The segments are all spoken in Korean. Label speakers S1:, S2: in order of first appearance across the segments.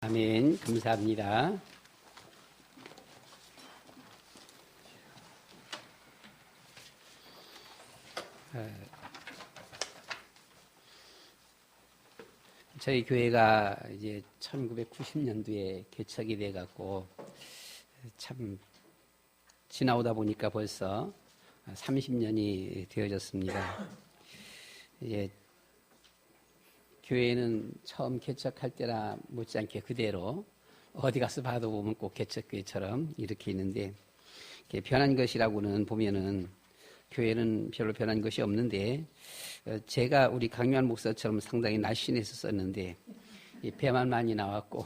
S1: 아멘. 감사합니다. 저희 교회가 이제 1990년도에 개척이 돼갖고 참 지나오다 보니까 벌써 30년이 되어졌습니다. 이제 교회는 처음 개척할 때나 못지않게 그대로 어디 가서 봐도 보면 꼭 개척교회처럼 이렇게 있는데, 변한 것이라고는 보면은 교회는 별로 변한 것이 없는데, 제가 우리 강요한 목사처럼 상당히 날씬했었는데 배만 많이 나왔고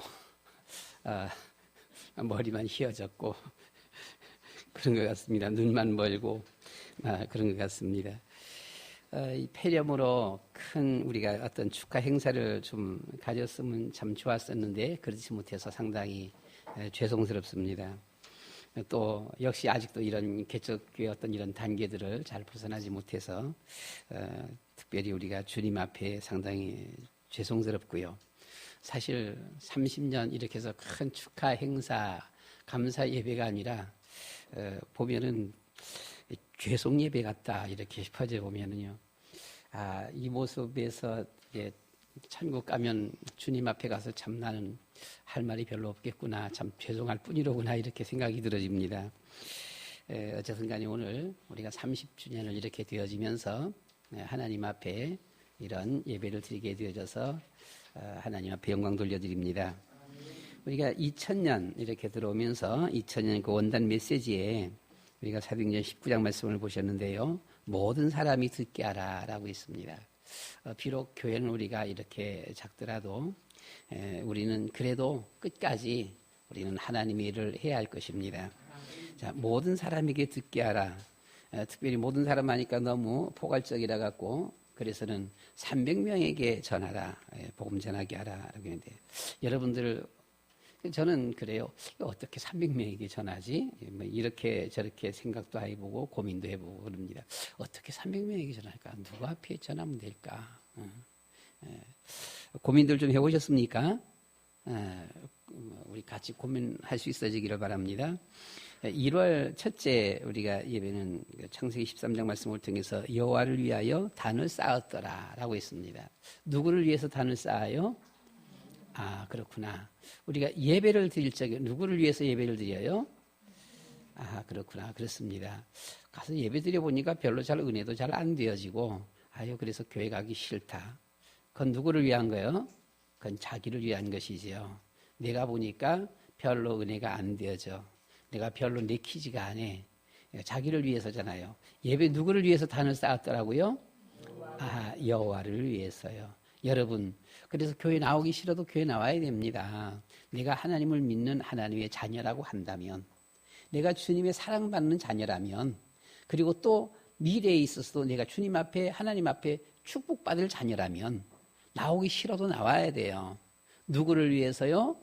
S1: 머리만 휘어졌고 그런 것 같습니다. 눈만 멀고 그런 것 같습니다. 이 폐렴으로 큰 우리가 어떤 축하 행사를 좀 가졌으면 참 좋았었는데 그렇지 못해서 상당히 죄송스럽습니다. 또 역시 아직도 이런 개척교회 어떤 이런 단계들을 잘 벗어나지 못해서 특별히 우리가 주님 앞에 상당히 죄송스럽고요. 사실 30년 이렇게 해서 큰 축하 행사, 감사 예배가 아니라 보면은 죄송 예배 같다 이렇게 싶어져 보면은요. 이 모습에서 천국 가면 주님 앞에 가서 참 나는 할 말이 별로 없겠구나, 참 죄송할 뿐이로구나 이렇게 생각이 들어집니다. 어쨌든 간에 오늘 우리가 30주년을 이렇게 되어지면서 하나님 앞에 이런 예배를 드리게 되어져서 하나님 앞에 영광 돌려드립니다. 우리가 2000년 이렇게 들어오면서 2000년 그 원단 메시지에 우리가 사도행전 19장 말씀을 보셨는데요. 모든 사람이 듣게 하라 라고 있습니다. 비록 교회는 우리가 이렇게 작더라도 우리는 그래도 끝까지 우리는 하나님의 일을 해야 할 것입니다. 자, 모든 사람에게 듣게 하라. 특별히 모든 사람 하니까 너무 포괄적이라 갖고 그래서는 300명에게 전하라. 복음 전하게 하라 라고 했는데, 여러분들 저는 그래요. 어떻게 300명에게 전하지? 뭐 이렇게 저렇게 생각도 해보고 고민도 해보고 그럽니다. 어떻게 300명에게 전할까? 누구 앞에 전하면 될까? 고민들 좀 해보셨습니까? 우리 같이 고민할 수 있어지기를 바랍니다. 1월 첫째 우리가 예배는 창세기 13장 말씀을 통해서 여호와를 위하여 단을 쌓았더라 라고 했습니다. 누구를 위해서 단을 쌓아요? 그렇구나. 우리가 예배를 드릴 적에 누구를 위해서 예배를 드려요? 그렇구나. 그렇습니다. 가서 예배 드려보니까 별로 잘 은혜도 잘 안 되어지고, 그래서 교회 가기 싫다. 그건 누구를 위한 거예요? 그건 자기를 위한 것이지요. 내가 보니까 별로 은혜가 안 되어져. 내가 별로 내키지가 않아. 자기를 위해서잖아요. 예배 누구를 위해서 단을 쌓았더라고요? 여호와를 위해서요. 여러분, 그래서 교회 나오기 싫어도 교회 나와야 됩니다. 내가 하나님을 믿는 하나님의 자녀라고 한다면, 내가 주님의 사랑받는 자녀라면, 그리고 또 미래에 있어서도 내가 주님 앞에 하나님 앞에 축복받을 자녀라면 나오기 싫어도 나와야 돼요. 누구를 위해서요?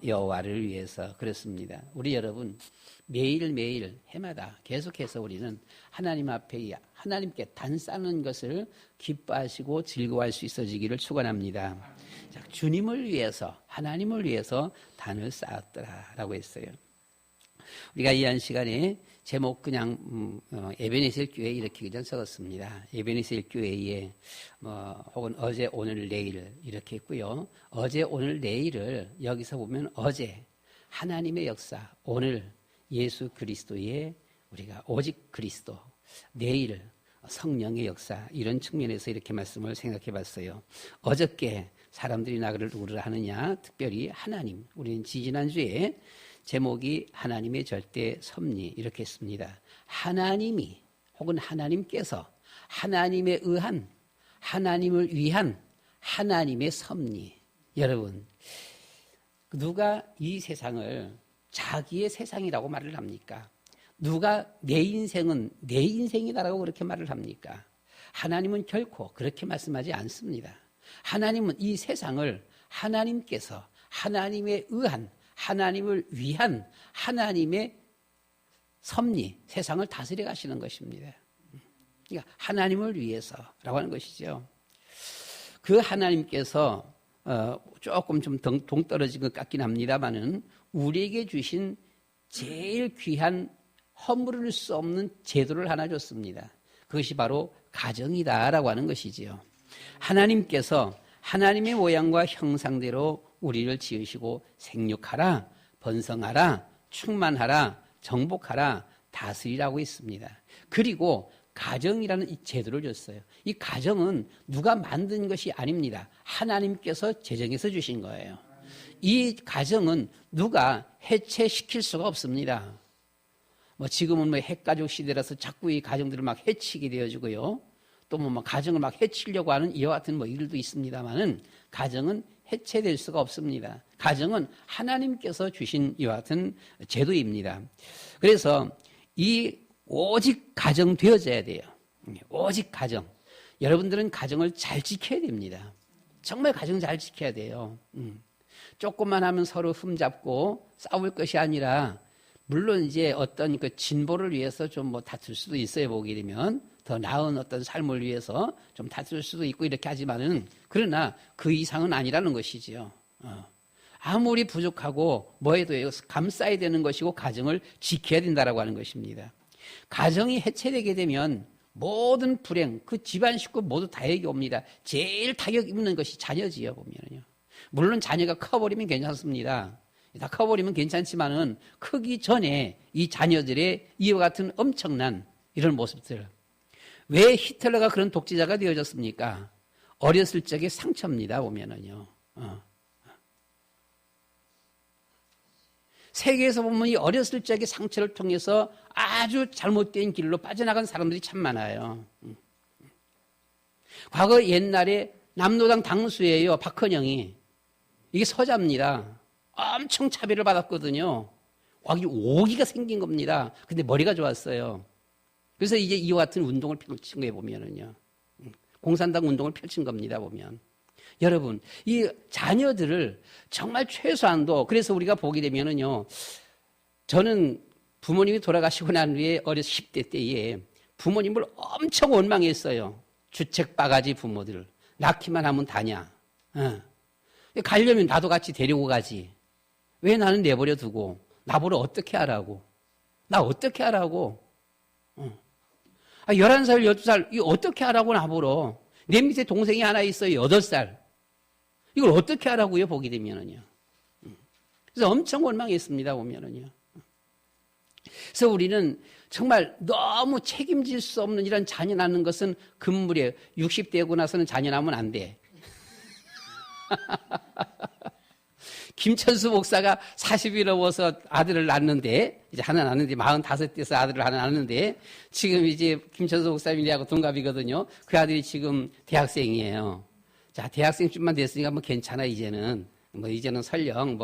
S1: 여호와를 위해서. 그렇습니다. 우리 여러분 매일매일 해마다 계속해서 우리는 하나님 앞에 하나님께 단 쌓는 것을 기뻐하시고 즐거워할 수 있어지기를 축원합니다. 자, 주님을 위해서 하나님을 위해서 단을 쌓았더라라고 했어요. 우리가 이 한 시간에 제목 그냥 에베네셀 교회 이렇게 그냥 적었습니다. 에베네셀 교회에 혹은 어제 오늘 내일 이렇게 했고요. 어제 오늘 내일을 여기서 보면 어제 하나님의 역사, 오늘 예수 그리스도의 우리가 오직 그리스도, 내일 성령의 역사, 이런 측면에서 이렇게 말씀을 생각해 봤어요. 어저께 사람들이 나를 누구를 하느냐? 특별히 하나님. 우리는 지지난주에 제목이 하나님의 절대 섭리 이렇게 했습니다. 하나님이 혹은 하나님께서 하나님에 의한, 하나님을 위한 하나님의 섭리. 여러분, 누가 이 세상을 자기의 세상이라고 말을 합니까? 누가 내 인생은 내 인생이다라고 그렇게 말을 합니까? 하나님은 결코 그렇게 말씀하지 않습니다. 하나님은 이 세상을 하나님께서 하나님에 의한, 하나님을 위한 하나님의 섭리, 세상을 다스려 가시는 것입니다. 그러니까 하나님을 위해서라고 하는 것이죠. 그 하나님께서 조금 좀 동떨어진 것 같긴 합니다만은 우리에게 주신 제일 귀한 허물을 수 없는 제도를 하나 줬습니다. 그것이 바로 가정이다라고 하는 것이지요. 하나님께서 하나님의 모양과 형상대로 우리를 지으시고 생육하라, 번성하라, 충만하라, 정복하라, 다스리라고 했습니다. 그리고 가정이라는 이 제도를 줬어요. 이 가정은 누가 만든 것이 아닙니다. 하나님께서 제정해서 주신 거예요. 이 가정은 누가 해체시킬 수가 없습니다. 지금은 핵가족 시대라서 자꾸 이 가정들을 막 해치게 되어지고요. 또 가정을 막 해치려고 하는 이와 같은 일도 있습니다만은 가정은 해체될 수가 없습니다. 가정은 하나님께서 주신 이와 같은 제도입니다. 그래서 이 오직 가정 되어져야 돼요. 오직 가정. 여러분들은 가정을 잘 지켜야 됩니다. 정말 가정 잘 지켜야 돼요. 조금만 하면 서로 흠잡고 싸울 것이 아니라 물론 이제 어떤 그 진보를 위해서 좀 다툴 수도 있어요. 보게 되면 더 나은 어떤 삶을 위해서 좀 다툴 수도 있고 이렇게 하지만은 그러나 그 이상은 아니라는 것이지요. 아무리 부족하고 뭐해도 감싸야 되는 것이고 가정을 지켜야 된다라고 하는 것입니다. 가정이 해체되게 되면 모든 불행, 그 집안 식구 모두 타격이 옵니다. 제일 타격 입는 것이 자녀지요, 보면은요. 물론 자녀가 커버리면 괜찮습니다. 다 커버리면 괜찮지만은 크기 전에 이 자녀들의 이와 같은 엄청난 이런 모습들. 왜 히틀러가 그런 독재자가 되어졌습니까? 어렸을 적의 상처입니다, 보면은요. 세계에서 보면 이 어렸을 적의 상처를 통해서 아주 잘못된 길로 빠져나간 사람들이 참 많아요. 과거 옛날에 남노당 당수예요, 박헌영이. 이게 서자입니다. 엄청 차별을 받았거든요. 오기가 생긴 겁니다. 근데 머리가 좋았어요. 그래서 이제 이와 같은 운동을 펼친 거에 보면은요. 공산당 운동을 펼친 겁니다, 보면. 여러분, 이 자녀들을 정말 최소한도, 그래서 우리가 보게 되면은요, 저는 부모님이 돌아가시고 난 후에 어려서 10대 때에 부모님을 엄청 원망했어요. 주책 바가지 부모들. 낳기만 하면 다냐. 가려면 나도 같이 데리고 가지. 왜 나는 내버려 두고, 나보러 어떻게 하라고. 나 어떻게 하라고. 11살, 12살, 이거 어떻게 하라고 나보러. 내 밑에 동생이 하나 있어요, 8살. 이걸 어떻게 하라고요, 보게 되면은요. 그래서 엄청 원망했습니다, 보면은요. 그래서 우리는 정말 너무 책임질 수 없는 이런 자녀 낳는 것은 금물이에요. 60대고 나서는 자녀 낳으면 안 돼. 김천수 목사가 40이 넘어서 아들을 낳는데, 이제 하나 낳는데, 45대에서 아들을 하나 낳는데, 지금 이제 김천수 목사님하고 동갑이거든요. 그 아들이 지금 대학생이에요. 자, 대학생쯤만 됐으니까 괜찮아, 이제는. 이제는 설령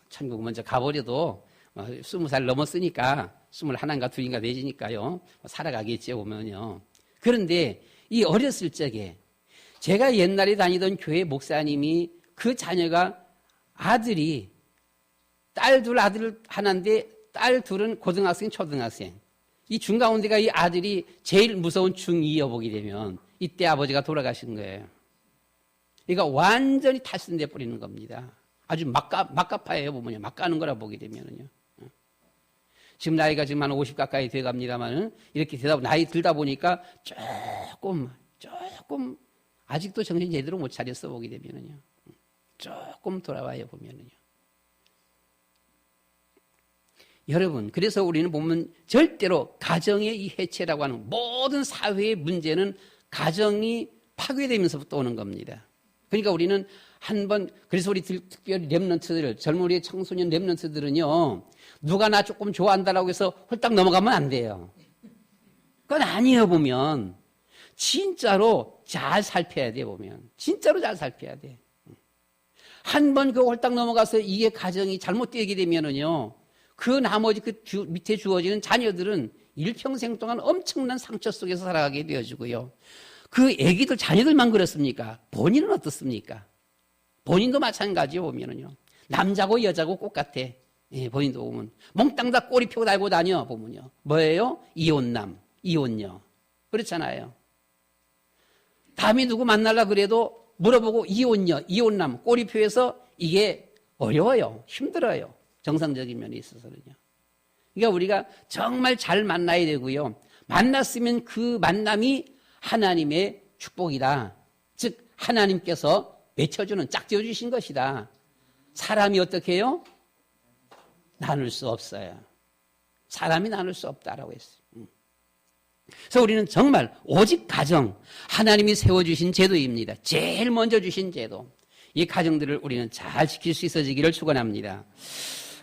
S1: 천국 먼저 가버려도 20살 넘었으니까 21인가 2인가 되지니까요. 살아가겠지, 보면요. 그런데 이 어렸을 적에 제가 옛날에 다니던 교회 목사님이 그 자녀가 아들이 딸 둘 아들 하나인데 딸 둘은 고등학생, 초등학생. 이 중가운데가 이 아들이 제일 무서운 중2여 보게 되면 이때 아버지가 돌아가신 거예요. 그러니까 완전히 탈선돼 버리는 겁니다. 아주 막가파예요, 보면요. 막 가는 거라 보게 되면은요. 지금 나이가 지금 한 50 가까이 돼 갑니다만은 이렇게 나이 들다 보니까 조금 아직도 정신 제대로 못 차렸어 보게 되면은요. 조금 돌아와요, 보면은요. 여러분, 그래서 우리는 보면 절대로 가정의 이 해체라고 하는 모든 사회의 문제는 가정이 파괴되면서부터 오는 겁니다. 그러니까 우리는 그래서 우리 특별히 랩런트들, 젊은 우리 청소년 랩런트들은요, 누가 나 조금 좋아한다라고 해서 홀딱 넘어가면 안 돼요. 그건 아니에요, 보면. 진짜로 잘 살펴야 돼, 보면. 진짜로 잘 살펴야 돼. 한 번 그 홀딱 넘어가서 이게 가정이 잘못되게 되면은요, 그 나머지 밑에 주어지는 자녀들은 일평생 동안 엄청난 상처 속에서 살아가게 되어지고요. 그 애기들, 자녀들만 그렇습니까? 본인은 어떻습니까? 본인도 마찬가지요, 보면은요. 남자고 여자고 똑같아. 예, 본인도 보면. 몽땅 다 꼬리 펴고 달고 다녀, 보면요. 뭐예요? 이혼남, 이혼녀. 그렇잖아요. 다음에 누구 만나려 그래도 물어보고 이혼녀, 이혼남, 꼬리표에서 이게 어려워요. 힘들어요. 정상적인 면에 있어서는요. 그러니까 우리가 정말 잘 만나야 되고요. 만났으면 그 만남이 하나님의 축복이다. 즉 하나님께서 맺혀주는 짝지어 주신 것이다. 사람이 어떻게 해요? 나눌 수 없어요. 사람이 나눌 수 없다라고 했어요. 그래서 우리는 정말 오직 가정, 하나님이 세워주신 제도입니다. 제일 먼저 주신 제도. 이 가정들을 우리는 잘 지킬 수 있어지기를 축원합니다.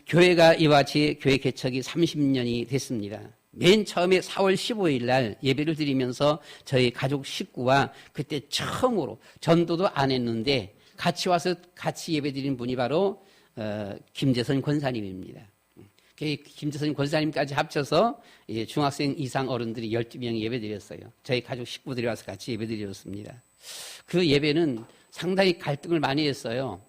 S1: 교회가 이와 같이 교회 개척이 30년이 됐습니다. 맨 처음에 4월 15일 날 예배를 드리면서 저희 가족 식구와 그때 처음으로 전도도 안 했는데 같이 와서 같이 예배 드린 분이 바로 김재선 권사님입니다. 김재선 권사님까지 합쳐서 중학생 이상 어른들이 12명이 예배 드렸어요. 저희 가족 식구들이 와서 같이 예배 드렸습니다. 그 예배는 상당히 갈등을 많이 했어요.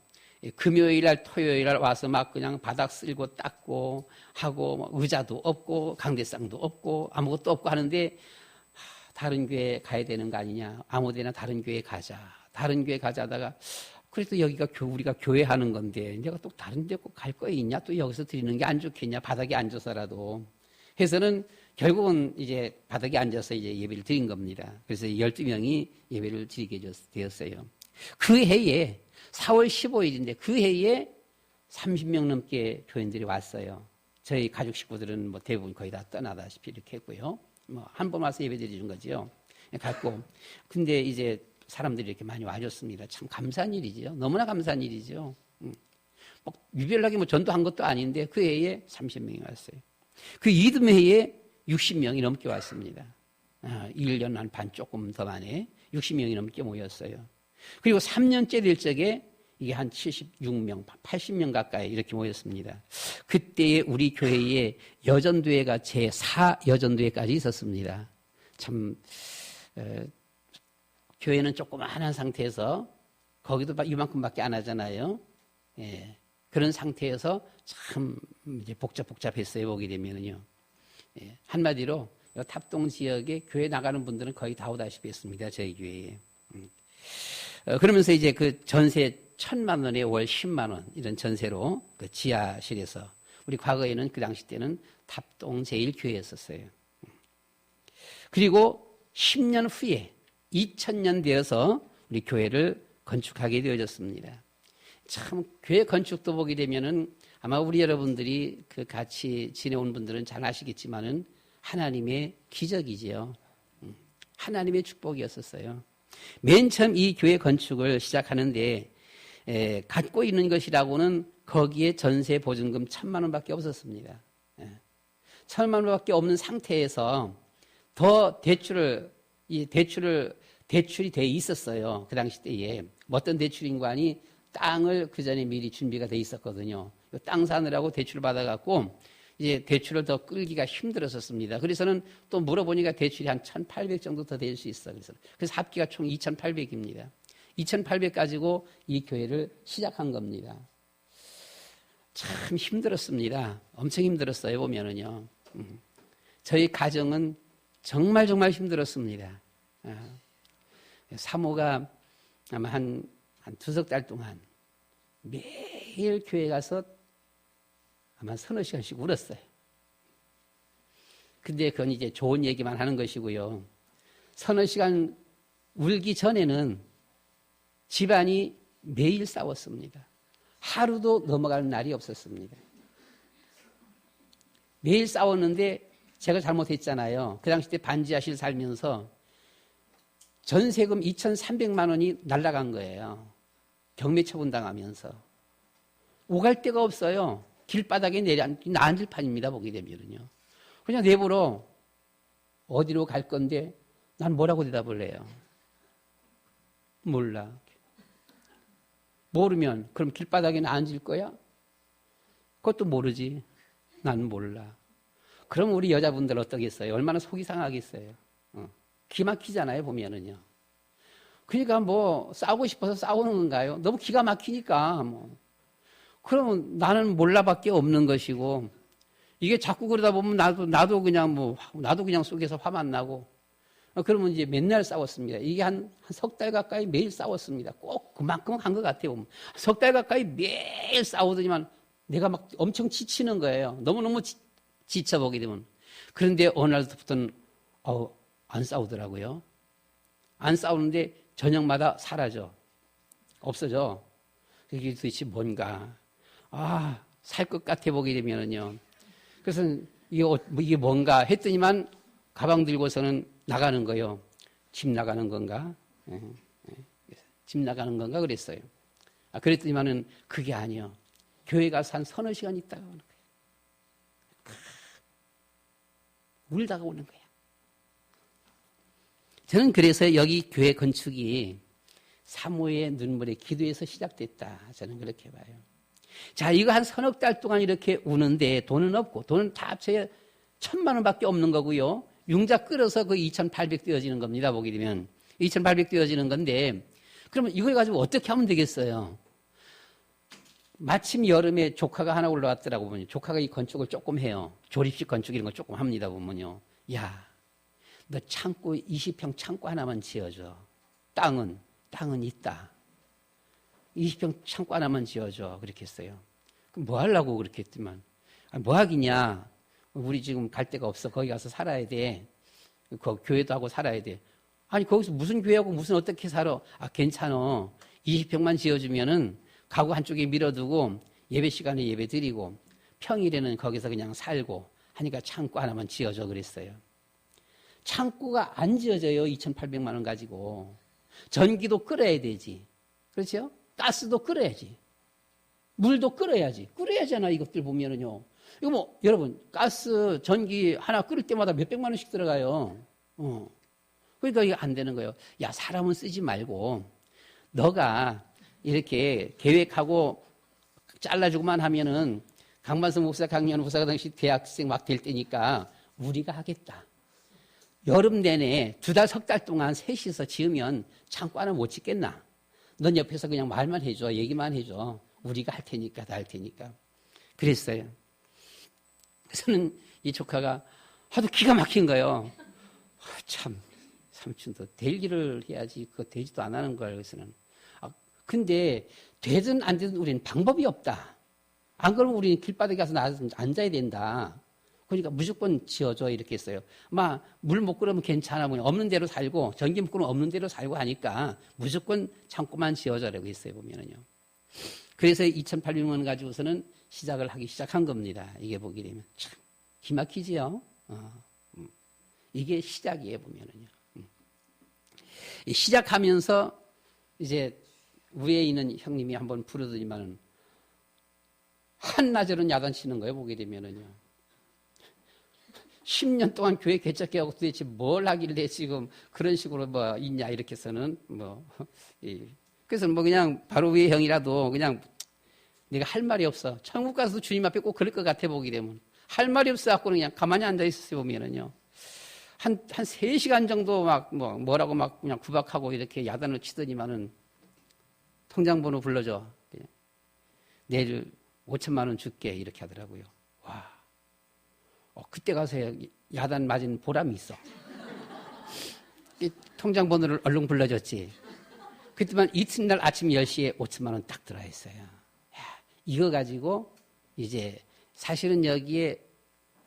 S1: 금요일 날 토요일 날 와서 막 그냥 바닥 쓸고 닦고 하고 의자도 없고 강대상도 없고 아무것도 없고 하는데 다른 교회 가야 되는 거 아니냐. 아무데나 다른 교회 가자. 다른 교회 가자 하다가 그래도 여기가 우리가 교회 하는 건데 내가 또 다른 데 꼭 갈 거 있냐? 또 여기서 드리는 게 안 좋겠냐? 바닥에 앉아서라도. 해서는 결국은 이제 바닥에 앉아서 이제 예배를 드린 겁니다. 그래서 12명이 예배를 드리게 되었어요. 그 해에 4월 15일인데 그 해에 30명 넘게 교인들이 왔어요. 저희 가족 식구들은 뭐 대부분 거의 다 떠나다시피 이렇게 했고요. 뭐 한 번 와서 예배 드리는 거죠. 갔고. 근데 이제 사람들이 이렇게 많이 와줬습니다. 참 감사한 일이죠. 너무나 감사한 일이죠. 뭐 유별나게 뭐 전도한 것도 아닌데 그 해에 30명이 왔어요. 그 이듬해에 60명이 넘게 왔습니다. 1년 한 반 조금 더 만에 60명이 넘게 모였어요. 그리고 3년째 될 적에 이게 한 76명, 80명 가까이 이렇게 모였습니다. 그때에 우리 교회에 여전도회가 제4 여전도회까지 있었습니다. 참 교회는 조그마한 상태에서 거기도 이만큼밖에 안 하잖아요. 예, 그런 상태에서 참 이제 복잡했어요. 보게 되면은요. 예, 한마디로 탑동 지역에 교회 나가는 분들은 거의 다 오다시피 했습니다. 저희 교회에. 그러면서 이제 그 전세 1,000만 원에 월 10만 원 이런 전세로 그 지하실에서 우리 과거에는 그 당시 때는 탑동 제1교회였었어요. 그리고 10년 후에 2000년 되어서 우리 교회를 건축하게 되어졌습니다. 참 교회 건축도 보게 되면은 아마 우리 여러분들이 그 같이 지내온 분들은 잘 아시겠지만은 하나님의 기적이지요. 하나님의 축복이었었어요. 맨 처음 이 교회 건축을 시작하는데 갖고 있는 것이라고는 거기에 전세 보증금 1,000만 원밖에 없었습니다. 1,000만 원밖에 없는 상태에서 더 대출이 돼 있었어요. 그 당시 때에 어떤 대출인관이 땅을 그 전에 미리 준비가 돼 있었거든요. 땅 사느라고 대출 받아갖고 이제 대출을 더 끌기가 힘들었었습니다. 그래서는 또 물어보니까 대출이 한 1,800 정도 더 될 수 있어. 그래서 합계가 총 2,800입니다. 2,800 가지고 이 교회를 시작한 겁니다. 참 힘들었습니다. 엄청 힘들었어요, 보면은요. 저희 가정은 정말 힘들었습니다. 사모가 아마 한 두석 달 동안 매일 교회 가서 아마 서너 시간씩 울었어요. 근데 그건 이제 좋은 얘기만 하는 것이고요. 서너 시간 울기 전에는 집안이 매일 싸웠습니다. 하루도 넘어가는 날이 없었습니다. 매일 싸웠는데 제가 잘못했잖아요. 그 당시 때 반지하실 살면서 전세금 2,300만 원이 날아간 거예요. 경매 처분당하면서. 오갈 데가 없어요. 길바닥에 앉을 판입니다. 보게 되면요. 그냥 내버려 어디로 갈 건데 난 뭐라고 대답을 해요? 몰라. 모르면 그럼 길바닥에는 앉을 거야? 그것도 모르지. 난 몰라. 그럼 우리 여자분들 어떠겠어요? 얼마나 속이 상하겠어요? 기 막히잖아요, 보면은요. 그러니까 뭐 싸우고 싶어서 싸우는 건가요? 너무 기가 막히니까 뭐. 그러면 나는 몰라밖에 없는 것이고 이게 자꾸 그러다 보면 나도 그냥 속에서 화만 나고 그러면 이제 맨날 싸웠습니다. 이게 한 석 달 가까이 매일 싸웠습니다. 꼭 그만큼 한 것 같아요. 석 달 가까이 매일 싸우더니만 내가 막 엄청 지치는 거예요. 너무너무 지쳐보게 되면. 그런데 어느 날부터는 안 싸우더라고요. 안 싸우는데 저녁마다 사라져. 없어져. 이게 도대체 뭔가. 살 것 같아 보게 되면은요. 그래서 이게 뭔가 했더니만 가방 들고서는 나가는 거예요. 집 나가는 건가? 집 나가는 건가 그랬어요. 그랬더니만은 그게 아니요. 교회 가서 한 서너 시간 있다가 오는 거예요. 울다가 오는 거야. 저는 그래서 여기 교회 건축이 사모의 눈물의 기도에서 시작됐다. 저는 그렇게 봐요. 자, 이거 한 서너 달 동안 이렇게 우는데 돈은 없고, 돈은 다 합쳐야 1,000만 원밖에 없는 거고요. 융자 끌어서 그 2,800 떼어지는 겁니다. 보게 되면. 2,800 떼어지는 건데, 그러면 이걸 가지고 어떻게 하면 되겠어요? 마침 여름에 조카가 하나 올라왔더라고 보면, 조카가 이 건축을 조금 해요. 조립식 건축 이런 거 조금 합니다. 보면요. 야, 너 창고 20평 창고 하나만 지어줘. 땅은 있다. 20평 창고 하나만 지어줘. 그렇게 했어요. 그럼 뭐 하려고 그렇게 했더만. 뭐 하기냐. 우리 지금 갈 데가 없어. 거기 가서 살아야 돼. 교회도 하고 살아야 돼. 아니, 거기서 무슨 교회하고 무슨 어떻게 살아. 괜찮아. 20평만 지어주면은 가구 한쪽에 밀어두고 예배 시간에 예배 드리고 평일에는 거기서 그냥 살고 하니까 창고 하나만 지어줘. 그랬어요. 창고가 안 지어져요. 2,800만 원 가지고. 전기도 끌어야 되지. 그렇죠? 가스도 끌어야지. 물도 끌어야지. 끓여야잖아, 이것들 보면은요. 이거 뭐, 여러분, 가스, 전기 하나 끓일 때마다 몇백만 원씩 들어가요. 그러니까 이게 안 되는 거예요. 야, 사람은 쓰지 말고, 너가 이렇게 계획하고 잘라주고만 하면은 강만성 목사, 강연 목사가 당시 대학생 막 될 때니까 우리가 하겠다. 여름 내내 2달, 석 달 동안 셋이서 지으면 창고 하나 못 짓겠나? 넌 옆에서 그냥 말만 해줘. 얘기만 해줘. 우리가 할 테니까, 다 할 테니까. 그랬어요. 그래서는 이 조카가 하도 기가 막힌 거예요. 참, 삼촌도 될 일을 해야지. 그거 되지도 안 하는 걸. 그래서는. 근데 되든 안 되든 우리는 방법이 없다. 안 그러면 우리는 길바닥에 가서 앉아야 된다. 그러니까 무조건 지어줘. 이렇게 했어요. 물 못 끓으면 괜찮아. 없는 대로 살고, 전기 못 끓으면 없는 대로 살고 하니까 무조건 창고만 지어줘라고 했어요. 보면은요. 그래서 2,800만 원 가지고서는 시작을 하기 시작한 겁니다. 이게 보게 되면. 참, 기막히지요? 이게 시작이에요. 보면은요. 시작하면서 이제 위에 있는 형님이 한번 부르더니만은 한나절은 야단치는 거예요. 보게 되면은요. 10년 동안 교회 개척해하고 도대체 뭘 하길래 지금 그런 식으로 뭐 있냐 이렇게 해서는 그래서 뭐 그냥 바로 위에 형이라도 그냥 내가 할 말이 없어. 천국 가서도 주님 앞에 꼭 그럴 것 같아 보게 되면 할 말이 없어갖고 그냥 가만히 앉아 있었어요. 보면은요. 한 3시간 정도 뭐라고 그냥 구박하고 이렇게 야단을 치더니만은 통장번호 불러줘. 그냥 내일 5,000만 원 줄게. 이렇게 하더라고요. 와. 그때 가서 야단 맞은 보람이 있어. 통장번호를 얼른 불러줬지. 그때만 이튿날 아침 10시에 5,000만 원 딱 들어와 있어요. 이거 가지고 이제 사실은 여기에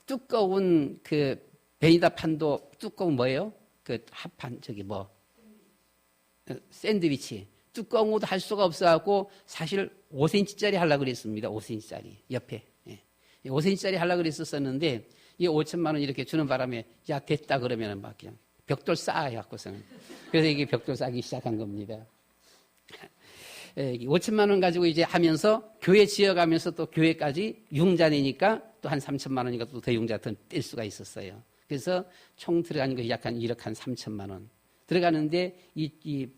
S1: 두꺼운 그 베니다판도 두꺼운 뭐예요? 그 합판 샌드위치 두꺼운 것도 할 수가 없어갖고 사실 5cm짜리 하려고 그랬습니다. 5cm짜리 옆에 5cm짜리 하려고 그랬었는데 이 5,000만 원 이렇게 주는 바람에 야 됐다 그러면은 막 그냥 벽돌 쌓아갖고서는 그래서 이게 벽돌 쌓기 시작한 겁니다. 5,000만 원 가지고 이제 하면서 교회 지어가면서 또 교회까지 융자 내니까 또 한 3,000만 원이니까 또 더 융자 더 뗄 수가 있었어요. 그래서 총 들어가는 것이 약 한 1억 한 3천만 원 들어가는데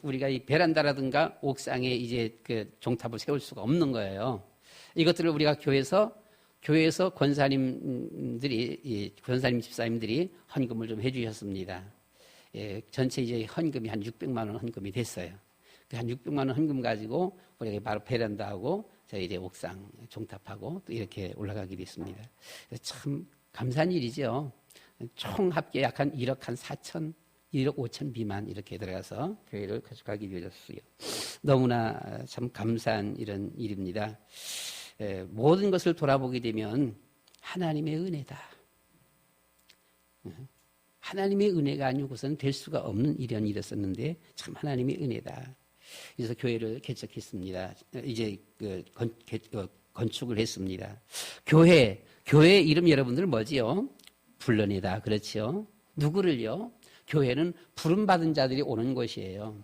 S1: 우리가 이 베란다라든가 옥상에 이제 그 종탑을 세울 수가 없는 거예요. 이것들을 우리가 교회에서 권사님 집사님들이 헌금을 좀 해주셨습니다. 전체 이제 헌금이 한 600만 원 헌금이 됐어요. 한 600만 원 헌금 가지고 우리가 바로 베란다하고 저희 이제 옥상 종탑하고 또 이렇게 올라가게 됐습니다. 참 감사한 일이죠. 총 합계 약 한 1억 한 4천 1억 5천 비만 이렇게 들어가서 교회를 가져가게 되었어요. 너무나 참 감사한 이런 일입니다. 모든 것을 돌아보게 되면 하나님의 은혜다. 하나님의 은혜가 아니고서는 될 수가 없는 이런 일이었었는데 참 하나님의 은혜다. 그래서 교회를 개척했습니다. 이제 건축을 했습니다. 교회 이름 여러분들 뭐지요? 불러내다. 그렇죠? 누구를요? 교회는 부름받은 자들이 오는 곳이에요.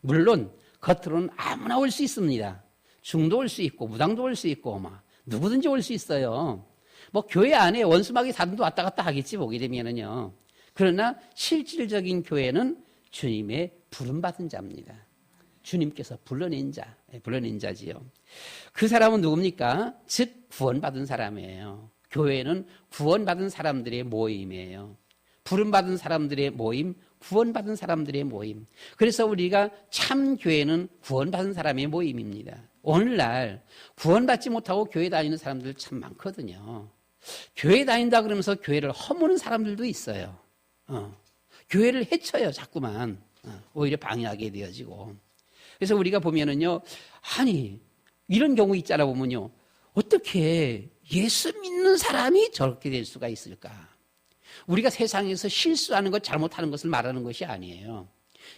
S1: 물론 겉으로는 아무나 올 수 있습니다. 중도 올 수 있고 무당도 올 수 있고 누구든지 올 수 있어요. 뭐 교회 안에 원수마귀 사람도 왔다 갔다 하겠지 보게 되면은요. 그러나 실질적인 교회는 주님의 부름받은 자입니다. 주님께서 불러낸 자지요. 그 사람은 누굽니까? 즉 구원받은 사람이에요. 교회는 구원받은 사람들의 모임이에요. 부름받은 사람들의 모임, 구원받은 사람들의 모임. 그래서 우리가 참 교회는 구원받은 사람의 모임입니다. 오늘날 구원받지 못하고 교회 다니는 사람들 참 많거든요. 교회 다닌다 그러면서 교회를 허무는 사람들도 있어요. 교회를 해쳐요, 자꾸만. 오히려 방해하게 되어지고. 그래서 우리가 보면은요, 아니, 이런 경우 있잖아 보면요. 어떻게 예수 믿는 사람이 저렇게 될 수가 있을까? 우리가 세상에서 실수하는 것, 잘못하는 것을 말하는 것이 아니에요.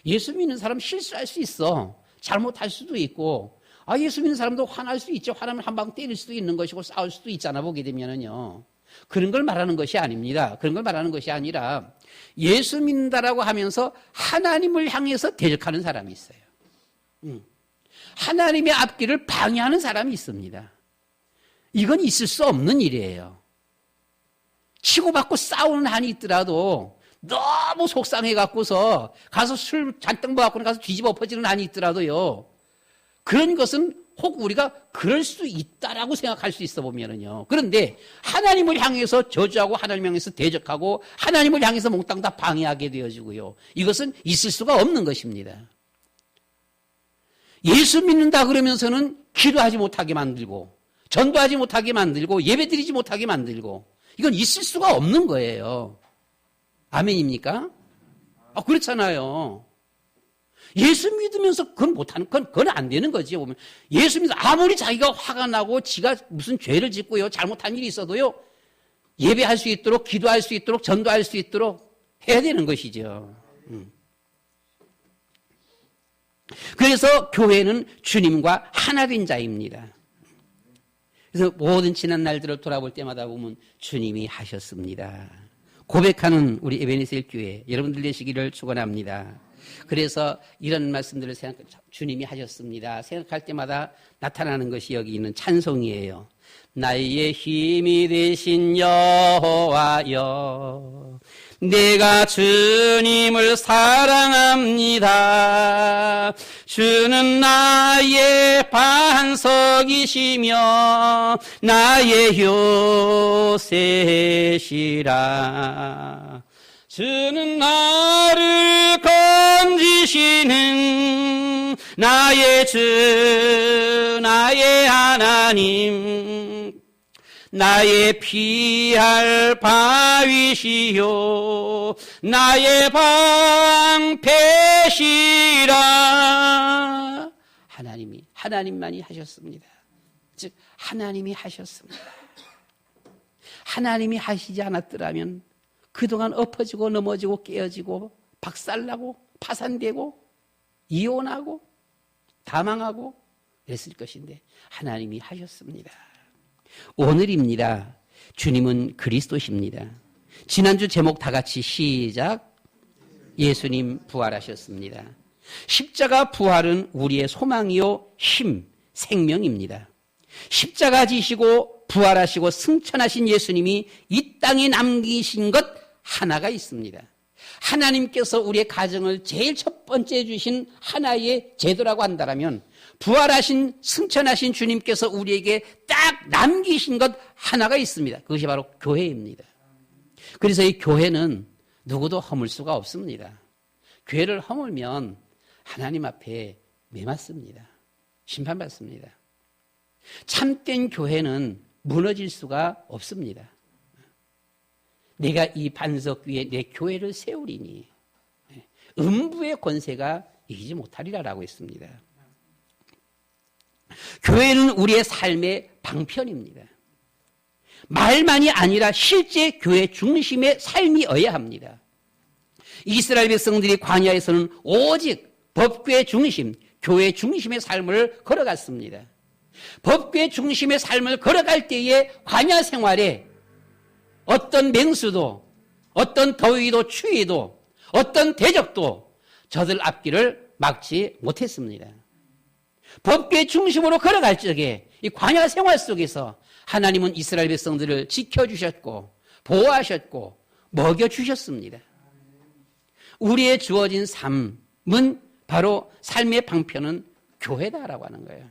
S1: 예수 믿는 사람 실수할 수 있어. 잘못할 수도 있고, 예수 믿는 사람도 화날 수 있죠. 화나면 한 방 때릴 수도 있는 것이고, 싸울 수도 있잖아, 보게 되면은요. 그런 걸 말하는 것이 아닙니다. 그런 걸 말하는 것이 아니라, 예수 믿는다라고 하면서 하나님을 향해서 대적하는 사람이 있어요. 하나님의 앞길을 방해하는 사람이 있습니다. 이건 있을 수 없는 일이에요. 치고받고 싸우는 한이 있더라도 너무 속상해갖고서 가서 술 잔뜩 먹어갖고 가서 뒤집어 엎어지는 한이 있더라도요. 그런 것은 혹 우리가 그럴 수 있다라고 생각할 수 있어 보면은요. 그런데 하나님을 향해서 저주하고 하나님을 향해서 대적하고 하나님을 향해서 몽땅 다 방해하게 되어지고요. 이것은 있을 수가 없는 것입니다. 예수 믿는다 그러면서는 기도하지 못하게 만들고 전도하지 못하게 만들고 예배드리지 못하게 만들고 이건 있을 수가 없는 거예요. 아멘입니까? 그렇잖아요. 예수 믿으면서 그건 못하는, 그건 안 되는 거지. 보면. 예수 믿어 아무리 자기가 화가 나고 지가 무슨 죄를 짓고요. 잘못한 일이 있어도요. 예배할 수 있도록, 기도할 수 있도록, 전도할 수 있도록 해야 되는 것이죠. 그래서 교회는 주님과 하나 된 자입니다. 그래서 모든 지난 날들을 돌아볼 때마다 보면 주님이 하셨습니다. 고백하는 우리 에베네셀 교회 여러분들 되시기를 축원합니다. 그래서 이런 말씀들을 주님이 하셨습니다. 생각할 때마다 나타나는 것이 여기 있는 찬송이에요. 나의 힘이 되신 여호와여 내가 주님을 사랑합니다. 주는 나의 반석이시며 나의 요새시라. 주는 나를 건지시는 나의 주 나의 하나님 나의 피할 바위시요 나의 방패시라. 하나님만이 하셨습니다. 즉 하나님이 하셨습니다. 하나님이 하시지 않았더라면 그동안 엎어지고 넘어지고 깨어지고 박살나고 파산되고 이혼하고 다망하고 그랬을 것인데 하나님이 하셨습니다. 오늘입니다. 주님은 그리스도십니다. 지난주 제목 다 같이 시작. 예수님 부활하셨습니다. 십자가 부활은 우리의 소망이요 힘, 생명입니다. 십자가 지시고 부활하시고 승천하신 예수님이 이 땅에 남기신 것 하나가 있습니다. 하나님께서 우리의 가정을 제일 첫 번째 주신 하나의 제도라고 한다면 부활하신 승천하신 주님께서 우리에게 딱 남기신 것 하나가 있습니다. 그것이 바로 교회입니다. 그래서 이 교회는 누구도 허물 수가 없습니다. 교회를 허물면 하나님 앞에 매맞습니다. 심판받습니다. 참된 교회는 무너질 수가 없습니다. 내가 이 반석 위에 내 교회를 세우리니 음부의 권세가 이기지 못하리라라고 했습니다. 교회는 우리의 삶의 방편입니다. 말만이 아니라 실제 교회 중심의 삶이어야 합니다. 이스라엘 백성들이 광야에서는 오직 법궤 중심, 교회 중심의 삶을 걸어갔습니다. 법궤 중심의 삶을 걸어갈 때에 광야 생활에 어떤 맹수도, 어떤 더위도 추위도, 어떤 대적도 저들 앞길을 막지 못했습니다. 법궤 중심으로 걸어갈 적에 이 광야 생활 속에서 하나님은 이스라엘 백성들을 지켜주셨고 보호하셨고 먹여주셨습니다. 우리의 주어진 삶은 바로 삶의 방편은 교회다라고 하는 거예요.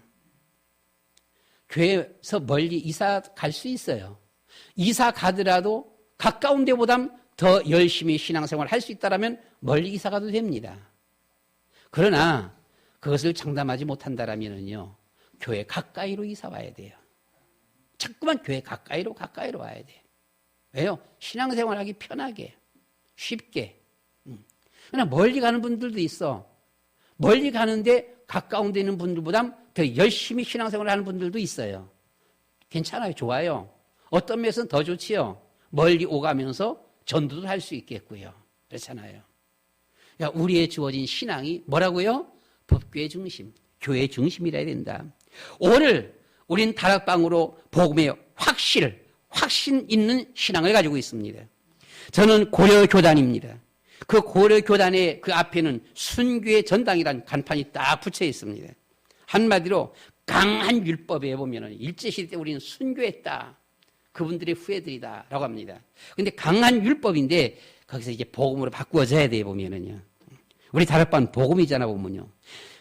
S1: 교회에서 멀리 이사 갈 수 있어요. 이사 가더라도 가까운 데보다 더 열심히 신앙생활을 할 수 있다면 멀리 이사 가도 됩니다. 그러나 그것을 장담하지 못한다면요, 교회 가까이로 이사 와야 돼요. 자꾸만 교회 가까이로 와야 돼. 왜요? 신앙생활하기 편하게, 쉽게. 그러나 멀리 가는 분들도 있어. 멀리 가는데 가까운 데 있는 분들보다 더 열심히 신앙생활을 하는 분들도 있어요. 괜찮아요. 좋아요. 어떤 면에서는 더 좋지요. 멀리 오가면서 전도도 할 수 있겠고요. 그렇잖아요. 우리의 주어진 신앙이 뭐라고요? 법궤 중심, 교회 중심이라 해야 된다. 오늘 우린 다락방으로 복음의 확신 있는 신앙을 가지고 있습니다. 저는 고려교단입니다. 그 고려교단의 그 앞에는 순교의 전당이라는 간판이 딱 붙여 있습니다. 한마디로 강한 율법에 보면 일제시대 때 우리는 순교했다. 그분들의 후예들이다라고 합니다. 그런데 강한 율법인데 거기서 이제 복음으로 바꾸어져야 돼 보면은요. 우리 다락방 복음이잖아 보면요.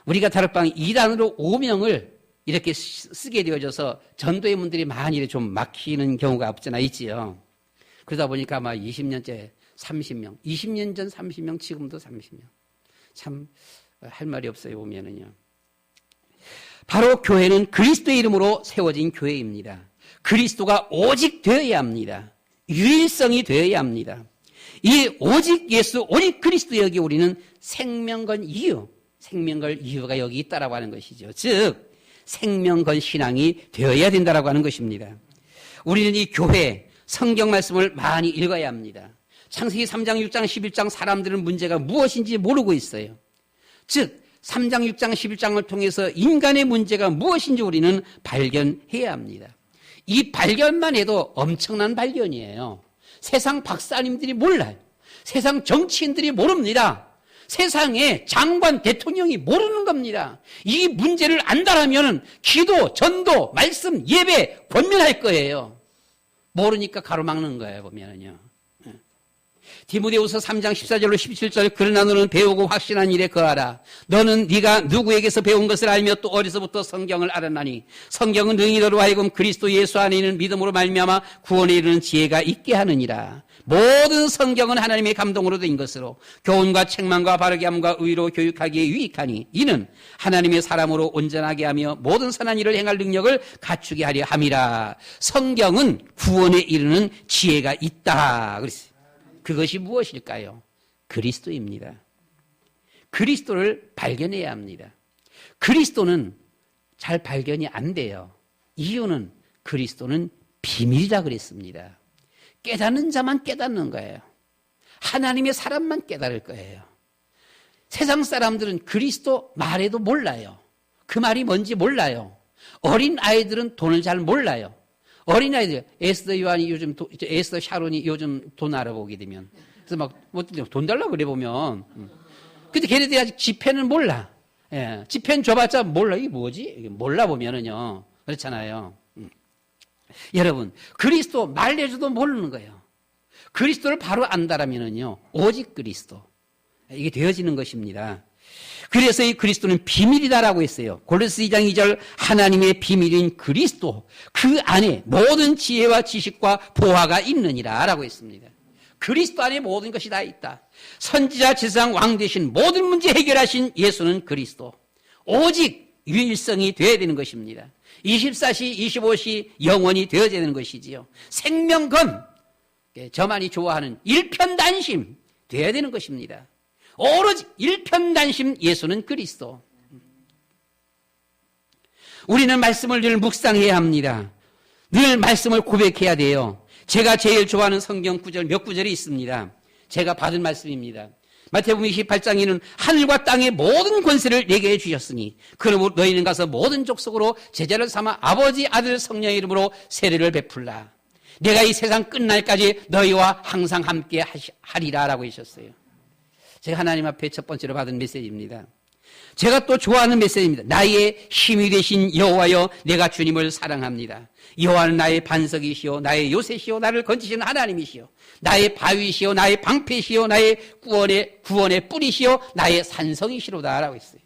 S1: 우리가 다락방 2단으로 5명을 이렇게 쓰게 되어져서 전도의 문들이 많이 좀 막히는 경우가 없잖아 있지요. 그러다 보니까 아마 20년째 30명, 20년 전 30명, 지금도 30명. 참 할 말이 없어요 보면은요. 바로 교회는 그리스도의 이름으로 세워진 교회입니다. 그리스도가 오직 되어야 합니다. 유일성이 되어야 합니다. 이 오직 예수, 오직 그리스도 여기 우리는 생명건 이유, 생명건 이유가 여기 있다라고 하는 것이죠. 즉 생명건 신앙이 되어야 된다라고 하는 것입니다. 우리는 이 교회 성경 말씀을 많이 읽어야 합니다. 창세기 3장, 6장, 11장 사람들은 문제가 무엇인지 모르고 있어요. 즉 3장, 6장, 11장을 통해서 인간의 문제가 무엇인지 우리는 발견해야 합니다. 이 발견만 해도 엄청난 발견이에요. 세상 박사님들이 몰라요. 세상 정치인들이 모릅니다. 세상에 장관, 대통령이 모르는 겁니다. 이 문제를 안다라면 기도, 전도, 말씀, 예배 권면할 거예요. 모르니까 가로막는 거예요, 보면은요. 디모데후서 3장 14절로 17절 그러나 너는 배우고 확신한 일에 거하라. 너는 네가 누구에게서 배운 것을 알며 또 어려서부터 성경을 알았나니 성경은 능히 너로 하여금 그리스도 예수 안에 있는 믿음으로 말미암아 구원에 이르는 지혜가 있게 하느니라. 모든 성경은 하나님의 감동으로 된 것으로 교훈과 책망과 바르게 함과 의로 교육하기에 유익하니 이는 하나님의 사람으로 온전하게 하며 모든 선한 일을 행할 능력을 갖추게 하려 함이라. 성경은 구원에 이르는 지혜가 있다 그랬어요. 그것이 무엇일까요? 그리스도입니다. 그리스도를 발견해야 합니다. 그리스도는 잘 발견이 안 돼요. 이유는 그리스도는 비밀이라 그랬습니다. 깨닫는 자만 깨닫는 거예요. 하나님의 사람만 깨달을 거예요. 세상 사람들은 그리스도 말해도 몰라요. 그 말이 뭔지 몰라요. 어린 아이들은 돈을 잘 몰라요. 어린아이들, 에스더 요한이 요즘, 에스더 샤론이 요즘 돈 알아보게 되면. 그래서 막, 돈 달라고 그래 보면. 근데 걔네들이 아직 지폐는 몰라. 예, 지폐는 줘봤자 몰라. 이게 뭐지? 이게 몰라 보면은요. 그렇잖아요. 여러분, 그리스도 말해줘도 모르는 거예요. 그리스도를 바로 안다라면은요. 오직 그리스도. 이게 되어지는 것입니다. 그래서 이 그리스도는 비밀이다라고 했어요. 골로새 2장 2절 하나님의 비밀인 그리스도 그 안에 모든 지혜와 지식과 보화가 있느니라 라고 했습니다. 그리스도 안에 모든 것이 다 있다. 선지자 제사장 왕 대신 모든 문제 해결하신 예수는 그리스도. 오직 유일성이 되어야 되는 것입니다. 24시 25시 영원히 되어야 되는 것이지요. 생명건 저만이 좋아하는 일편단심 되어야 되는 것입니다. 오로지 일편단심 예수는 그리스도. 우리는 말씀을 늘 묵상해야 합니다. 늘 말씀을 고백해야 돼요. 제가 제일 좋아하는 성경 구절 몇 구절이 있습니다. 제가 받은 말씀입니다. 마태복음 28장에는 하늘과 땅의 모든 권세를 내게 주셨으니 그러므로 너희는 가서 모든 족속으로 제자를 삼아 아버지 아들 성령의 이름으로 세례를 베풀라. 내가 이 세상 끝날까지 너희와 항상 함께 하리라 라고 하셨어요. 제가 하나님 앞에 첫 번째로 받은 메시지입니다. 제가 또 좋아하는 메시지입니다. 나의 힘이 되신 여호와여, 내가 주님을 사랑합니다. 여호와는 나의 반석이시오, 나의 요새시오, 나를 건지시는 하나님이시오, 나의 바위시오, 나의 방패시오, 나의 구원의 뿌리시오, 나의 산성이시로다 라고 했어요.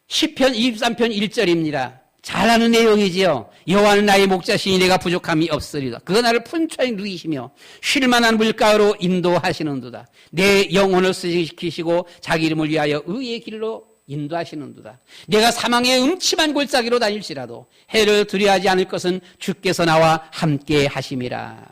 S1: 시편 23편 1절입니다. 잘 아는 내용이지요. 여호와는 나의 목자시니 내가 부족함이 없으리다. 그가 나를 푼초에 누이시며 쉴만한 물가로 인도하시는도다. 내 영혼을 쓰시키시고 자기 이름을 위하여 의의 길로 인도하시는도다. 내가 사망의 음침한 골짜기로 다닐지라도 해를 두려워하지 않을 것은 주께서 나와 함께 하심이라.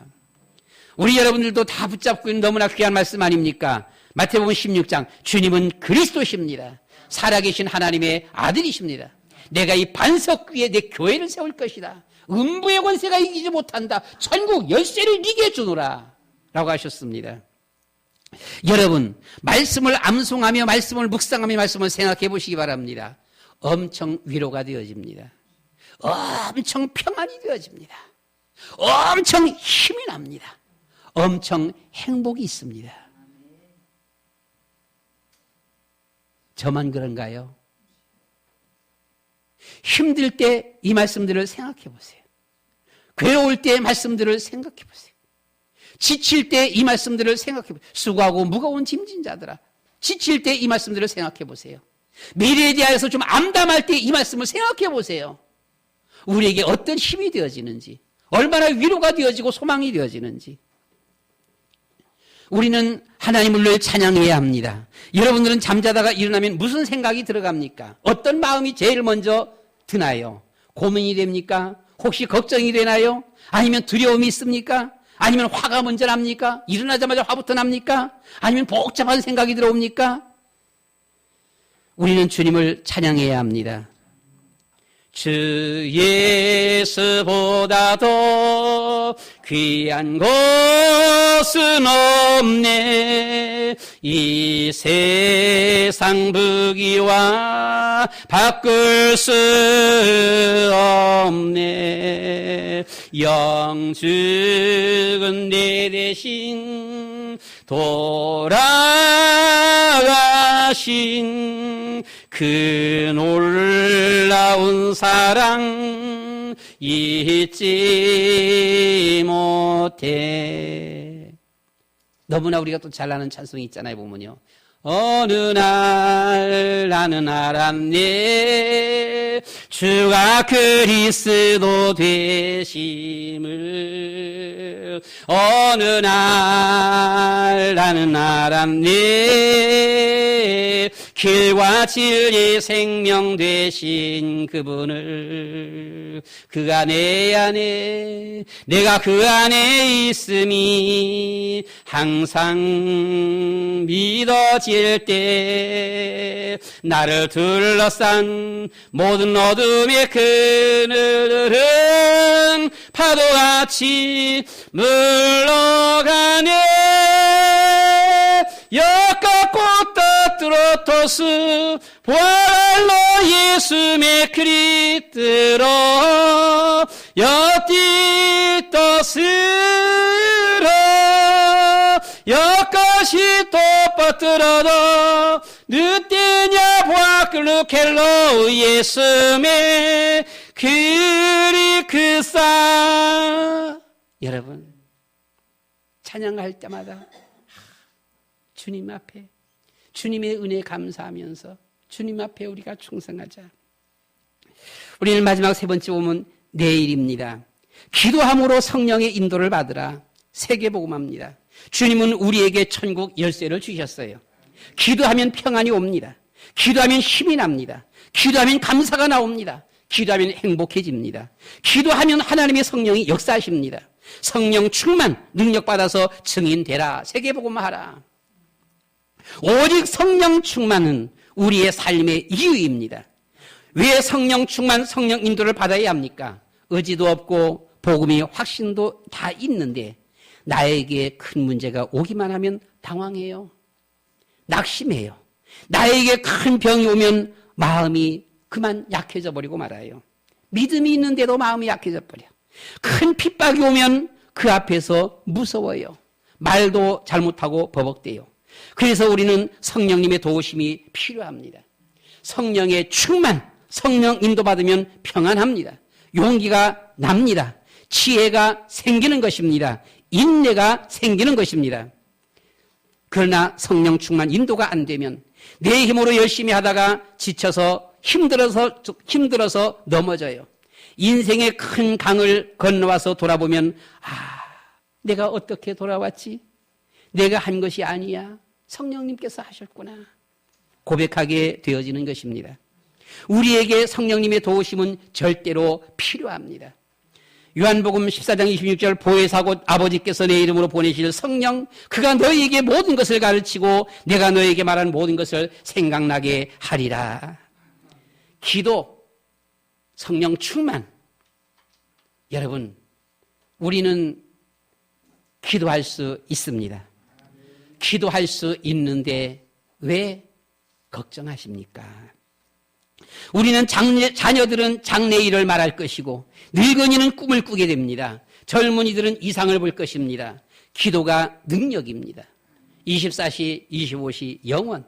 S1: 우리 여러분들도 다 붙잡고 있는 너무나 귀한 말씀 아닙니까? 마태복음 16장, 주님은 그리스도십니다. 살아계신 하나님의 아들이십니다. 내가 이 반석 위에 내 교회를 세울 것이다. 음부의 권세가 이기지 못한다. 천국 열쇠를 네게 주노라 라고 하셨습니다. 여러분, 말씀을 암송하며 말씀을 묵상하며 말씀을 생각해 보시기 바랍니다. 엄청 위로가 되어집니다. 엄청 평안이 되어집니다. 엄청 힘이 납니다. 엄청 행복이 있습니다. 저만 그런가요? 힘들 때 이 말씀들을 생각해 보세요. 괴로울 때 말씀들을 생각해 보세요. 지칠 때 이 말씀들을 생각해 보세요. 수고하고 무거운 짐진 자들아, 지칠 때 이 말씀들을 생각해 보세요. 미래에 대하여서 좀 암담할 때 이 말씀을 생각해 보세요. 우리에게 어떤 힘이 되어지는지, 얼마나 위로가 되어지고 소망이 되어지는지. 우리는 하나님을 늘 찬양해야 합니다. 여러분들은 잠자다가 일어나면 무슨 생각이 들어갑니까? 어떤 마음이 제일 먼저 드나요? 고민이 됩니까? 혹시 걱정이 되나요? 아니면 두려움이 있습니까? 아니면 화가 먼저 납니까? 일어나자마자 화부터 납니까? 아니면 복잡한 생각이 들어옵니까? 우리는 주님을 찬양해야 합니다. 주 예수보다 더 귀한 것은 없네. 이 세상 부귀와 바꿀 수 없네. 영죽은 내 대신 돌아가신 그 놀라운 사랑 잊지 못해. 너무나 우리가 또 잘 아는 찬송이 있잖아요. 보면요, 어느 날 나는 알았네, 주가 그리스도 되심을. 어느 날 나는 알았네, 길과 진리 생명 되신 그분을. 그가 내 안에, 내가 그 안에 있음이 항상 믿어질 때, 나를 둘러싼 모든 어둠의 그늘은 파도같이 물러가네. 역같고 떠들어토스 부활로 예수의 그리스도로 여띠 떠스러 역같이 또 빠뜨려도 늦대냐 보아클루 켈로 예수의 그리스도. 여러분, 찬양할 때마다 주님 앞에, 주님의 은혜 감사하면서 주님 앞에 우리가 충성하자. 우리는 마지막 세 번째 오면 내일입니다. 기도함으로 성령의 인도를 받으라. 세계복음합니다. 주님은 우리에게 천국 열쇠를 주셨어요. 기도하면 평안이 옵니다. 기도하면 힘이 납니다. 기도하면 감사가 나옵니다. 기도하면 행복해집니다. 기도하면 하나님의 성령이 역사하십니다. 성령 충만, 능력받아서 증인되라. 세계복음하라. 오직 성령 충만은 우리의 삶의 이유입니다. 왜 성령 충만, 성령 인도를 받아야 합니까? 의지도 없고 복음이 확신도 다 있는데 나에게 큰 문제가 오기만 하면 당황해요. 낙심해요. 나에게 큰 병이 오면 마음이 그만 약해져 버리고 말아요. 믿음이 있는데도 마음이 약해져 버려. 큰 핍박이 오면 그 앞에서 무서워요. 말도 잘못하고 버벅대요. 그래서 우리는 성령님의 도우심이 필요합니다. 성령의 충만, 성령 인도받으면 평안합니다. 용기가 납니다. 지혜가 생기는 것입니다. 인내가 생기는 것입니다. 그러나 성령 충만 인도가 안 되면 내 힘으로 열심히 하다가 지쳐서 힘들어서 넘어져요. 인생의 큰 강을 건너와서 돌아보면 내가 어떻게 돌아왔지? 내가 한 것이 아니야. 성령님께서 하셨구나. 고백하게 되어지는 것입니다. 우리에게 성령님의 도우심은 절대로 필요합니다. 요한복음 14장 26절 보혜사 곧 아버지께서 내 이름으로 보내실 성령 그가 너희에게 모든 것을 가르치고 내가 너희에게 말한 모든 것을 생각나게 하리라. 기도, 성령 충만. 여러분, 우리는 기도할 수 있습니다. 기도할 수 있는데 왜 걱정하십니까? 우리는 자녀들은 장래일을 말할 것이고 늙은이는 꿈을 꾸게 됩니다. 젊은이들은 이상을 볼 것입니다. 기도가 능력입니다. 24시, 25시 영원.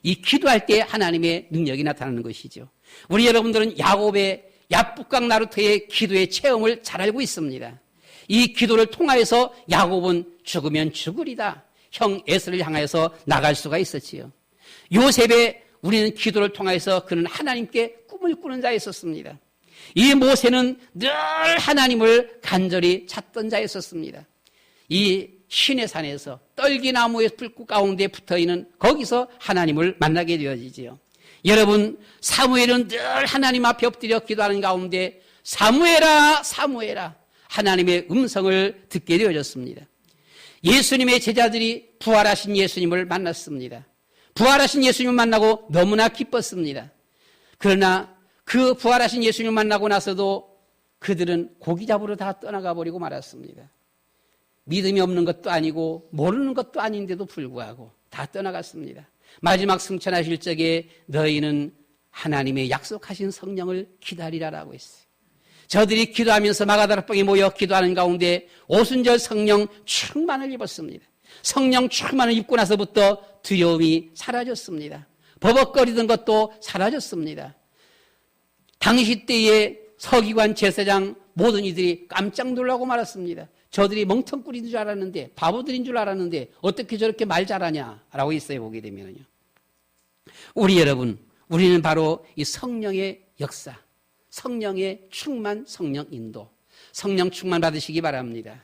S1: 이 기도할 때 하나님의 능력이 나타나는 것이죠. 우리 여러분들은 야곱의 야복강 나루터의 기도의 체험을 잘 알고 있습니다. 이 기도를 통하여서 야곱은 죽으면 죽으리다. 형 에서를 향하여서 나갈 수가 있었지요. 요셉의 우리는 기도를 통해서 그는 하나님께 꿈을 꾸는 자였었습니다. 이 모세는 늘 하나님을 간절히 찾던 자였었습니다. 이 시내산에서 떨기나무의 불꽃 가운데 붙어있는 거기서 하나님을 만나게 되어지지요. 여러분, 사무엘은 늘 하나님 앞에 엎드려 기도하는 가운데 사무엘아 사무엘아 하나님의 음성을 듣게 되어졌습니다. 예수님의 제자들이 부활하신 예수님을 만났습니다. 부활하신 예수님을 만나고 너무나 기뻤습니다. 그러나 그 부활하신 예수님을 만나고 나서도 그들은 고기 잡으러 다 떠나가 버리고 말았습니다. 믿음이 없는 것도 아니고 모르는 것도 아닌데도 불구하고 다 떠나갔습니다. 마지막 승천하실 적에 너희는 하나님의 약속하신 성령을 기다리라라고 했어요. 저들이 기도하면서 마가다락방에 모여 기도하는 가운데 오순절 성령 충만을 입었습니다. 성령 충만을 입고 나서부터 두려움이 사라졌습니다. 버벅거리던 것도 사라졌습니다. 당시 때의 서기관 제사장 모든 이들이 깜짝 놀라고 말았습니다. 저들이 멍텅구리인 줄 알았는데 바보들인 줄 알았는데 어떻게 저렇게 말 잘하냐라고 있어요. 보게 되면요. 우리 여러분, 우리는 바로 이 성령의 역사, 성령의 충만, 성령 인도, 성령 충만 받으시기 바랍니다.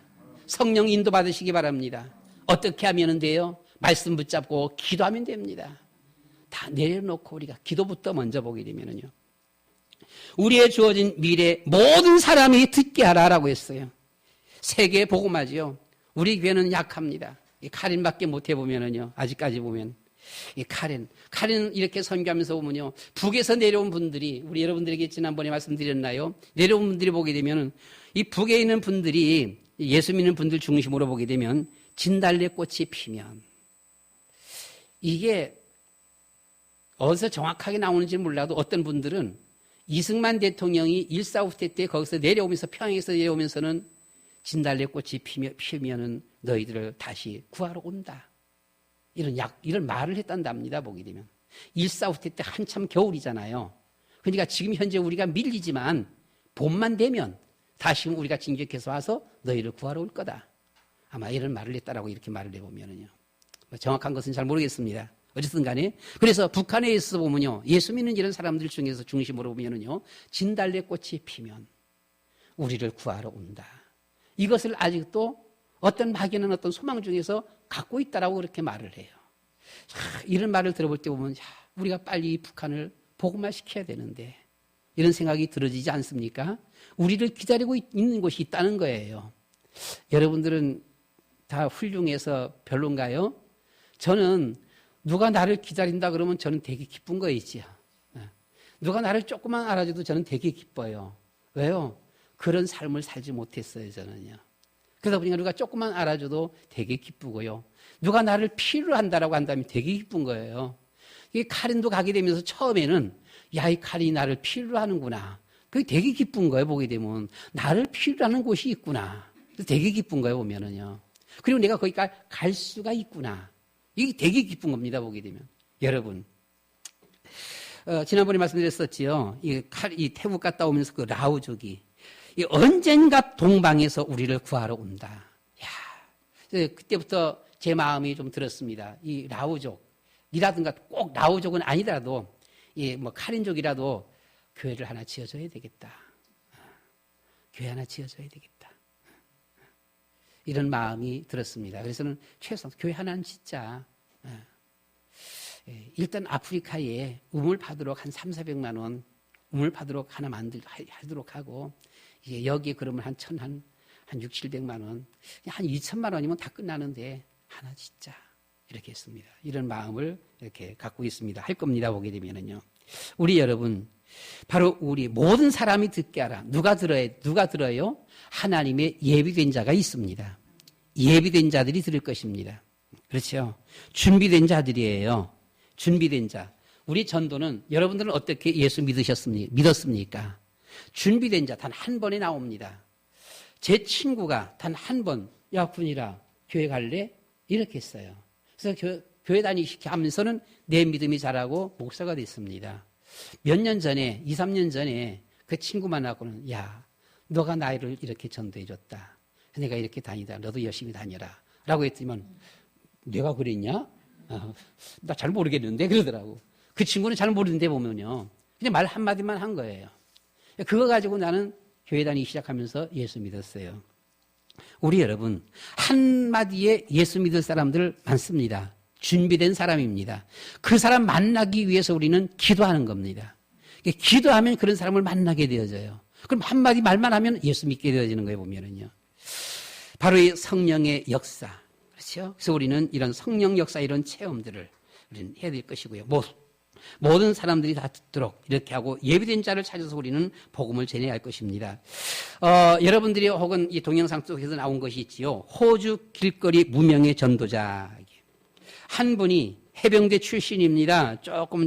S1: 성령 인도 받으시기 바랍니다. 어떻게 하면 돼요? 말씀 붙잡고 기도하면 됩니다. 다 내려놓고 우리가 기도부터 먼저 보게 되면요. 우리의 주어진 미래 모든 사람이 듣게 하라라고 했어요. 세계 복음화지요. 우리 교회는 약합니다. 이 카린밖에 못 해보면은요. 아직까지 보면 이 카린 이렇게 선교하면서 보면요. 북에서 내려온 분들이 우리 여러분들에게 지난번에 말씀드렸나요? 내려온 분들이 보게 되면은 이 북에 있는 분들이 예수 믿는 분들 중심으로 보게 되면 진달래꽃이 피면 이게 어디서 정확하게 나오는지 몰라도 어떤 분들은 이승만 대통령이 1.4 후퇴 때 거기서 내려오면서 평양에서 내려오면서는 진달래꽃이 피면은 너희들을 다시 구하러 온다. 이런 말을 했단답니다. 보게 되면 1.4 후퇴 때 한참 겨울이잖아요. 그러니까 지금 현재 우리가 밀리지만 봄만 되면 다시 우리가 진격해서 와서 너희를 구하러 올 거다. 아마 이런 말을 했다라고 이렇게 말을 해보면은요. 정확한 것은 잘 모르겠습니다. 어쨌든 간에. 그래서 북한에 있어 보면요. 예수 믿는 이런 사람들 중에서 중심으로 보면은요. 진달래꽃이 피면 우리를 구하러 온다. 이것을 아직도 어떤 막연한 어떤 소망 중에서 갖고 있다라고 그렇게 말을 해요. 이런 말을 들어볼 때 보면 우리가 빨리 북한을 복음화시켜야 되는데 이런 생각이 들어지지 않습니까? 우리를 기다리고 있는 곳이 있다는 거예요. 여러분들은 다 훌륭해서 별론가요? 저는 누가 나를 기다린다 그러면 저는 되게 기쁜 거 있지요. 누가 나를 조금만 알아줘도 저는 되게 기뻐요. 왜요? 그런 삶을 살지 못했어요, 저는요. 그러다 보니까 누가 조금만 알아줘도 되게 기쁘고요. 누가 나를 필요로 한다라고 한다면 되게 기쁜 거예요. 이 카린도 가게 되면서 처음에는 야, 이 카린이 나를 필요로 하는구나. 그게 되게 기쁜 거예요, 보게 되면. 나를 필요로 하는 곳이 있구나. 되게 기쁜 거예요, 보면은요. 그리고 내가 거기까지 갈 수가 있구나. 이게 되게 기쁜 겁니다, 보게 되면. 여러분. 지난번에 말씀드렸었지요. 이 태국 갔다 오면서 그 라오족이 언젠가 동방에서 우리를 구하러 온다. 야, 그때부터 제 마음이 좀 들었습니다. 이 라오족이라든가 꼭 라오족은 아니더라도 뭐 카린족이라도 교회를 하나 지어줘야 되겠다. 교회 하나 지어줘야 되겠다. 이런 마음이 들었습니다. 그래서는 최소한 교회 하나는 짓자. 일단 아프리카에 우물파도록 한 300~400만 원 우물파도록 하나 하도록 하고 이제 여기에 그러면 한 600~700만 원, 한 2천만 원이면 다 끝나는데 하나 짓자. 이렇게 했습니다. 이런 마음을 이렇게 갖고 있습니다. 할 겁니다. 보게 되면은요. 우리 여러분, 바로 우리 모든 사람이 듣게 하라. 누가 들어요? 하나님의 예비된 자가 있습니다. 예비된 자들이 들을 것입니다. 그렇죠? 준비된 자들이에요. 준비된 자. 우리 전도는 여러분들은 어떻게 예수 믿었습니까? 준비된 자 단 한 번에 나옵니다. 제 친구가 단 한 번, 야, 군이라 교회 갈래? 이렇게 했어요. 그래서 교회 다니시게 하면서는 내 믿음이 자라고 목사가 됐습니다. 몇 년 전에, 2~3년 전에 그 친구 만나고는 야, 너가 나를 이렇게 전도해줬다. 내가 이렇게 다니다. 너도 열심히 다녀라. 라고 했더니만 내가 그랬냐? 나 잘 모르겠는데 그러더라고. 그 친구는 잘 모르는데 보면요. 그냥 말 한마디만 한 거예요. 그거 가지고 나는 교회 다니기 시작하면서 예수 믿었어요. 우리 여러분, 한마디에 예수 믿을 사람들 많습니다. 준비된 사람입니다. 그 사람 만나기 위해서 우리는 기도하는 겁니다. 기도하면 그런 사람을 만나게 되어져요. 그럼 한마디 말만 하면 예수 믿게 되어지는 거예요, 보면은요. 바로 이 성령의 역사. 그렇죠? 그래서 우리는 이런 성령 역사, 이런 체험들을 우리는 해야 될 것이고요. 모든 사람들이 다 듣도록 이렇게 하고 예비된 자를 찾아서 우리는 복음을 전해야 할 것입니다. 여러분들이 혹은 이 동영상 속에서 나온 것이 있지요. 호주 길거리 무명의 전도자. 한 분이 해병대 출신입니다. 조금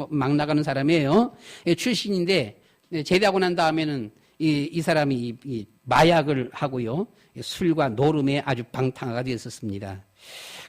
S1: 막 나가는 사람이에요. 출신인데 제대하고 난 다음에는 이 사람이 마약을 하고요. 술과 노름에 아주 방탕화가 되었었습니다.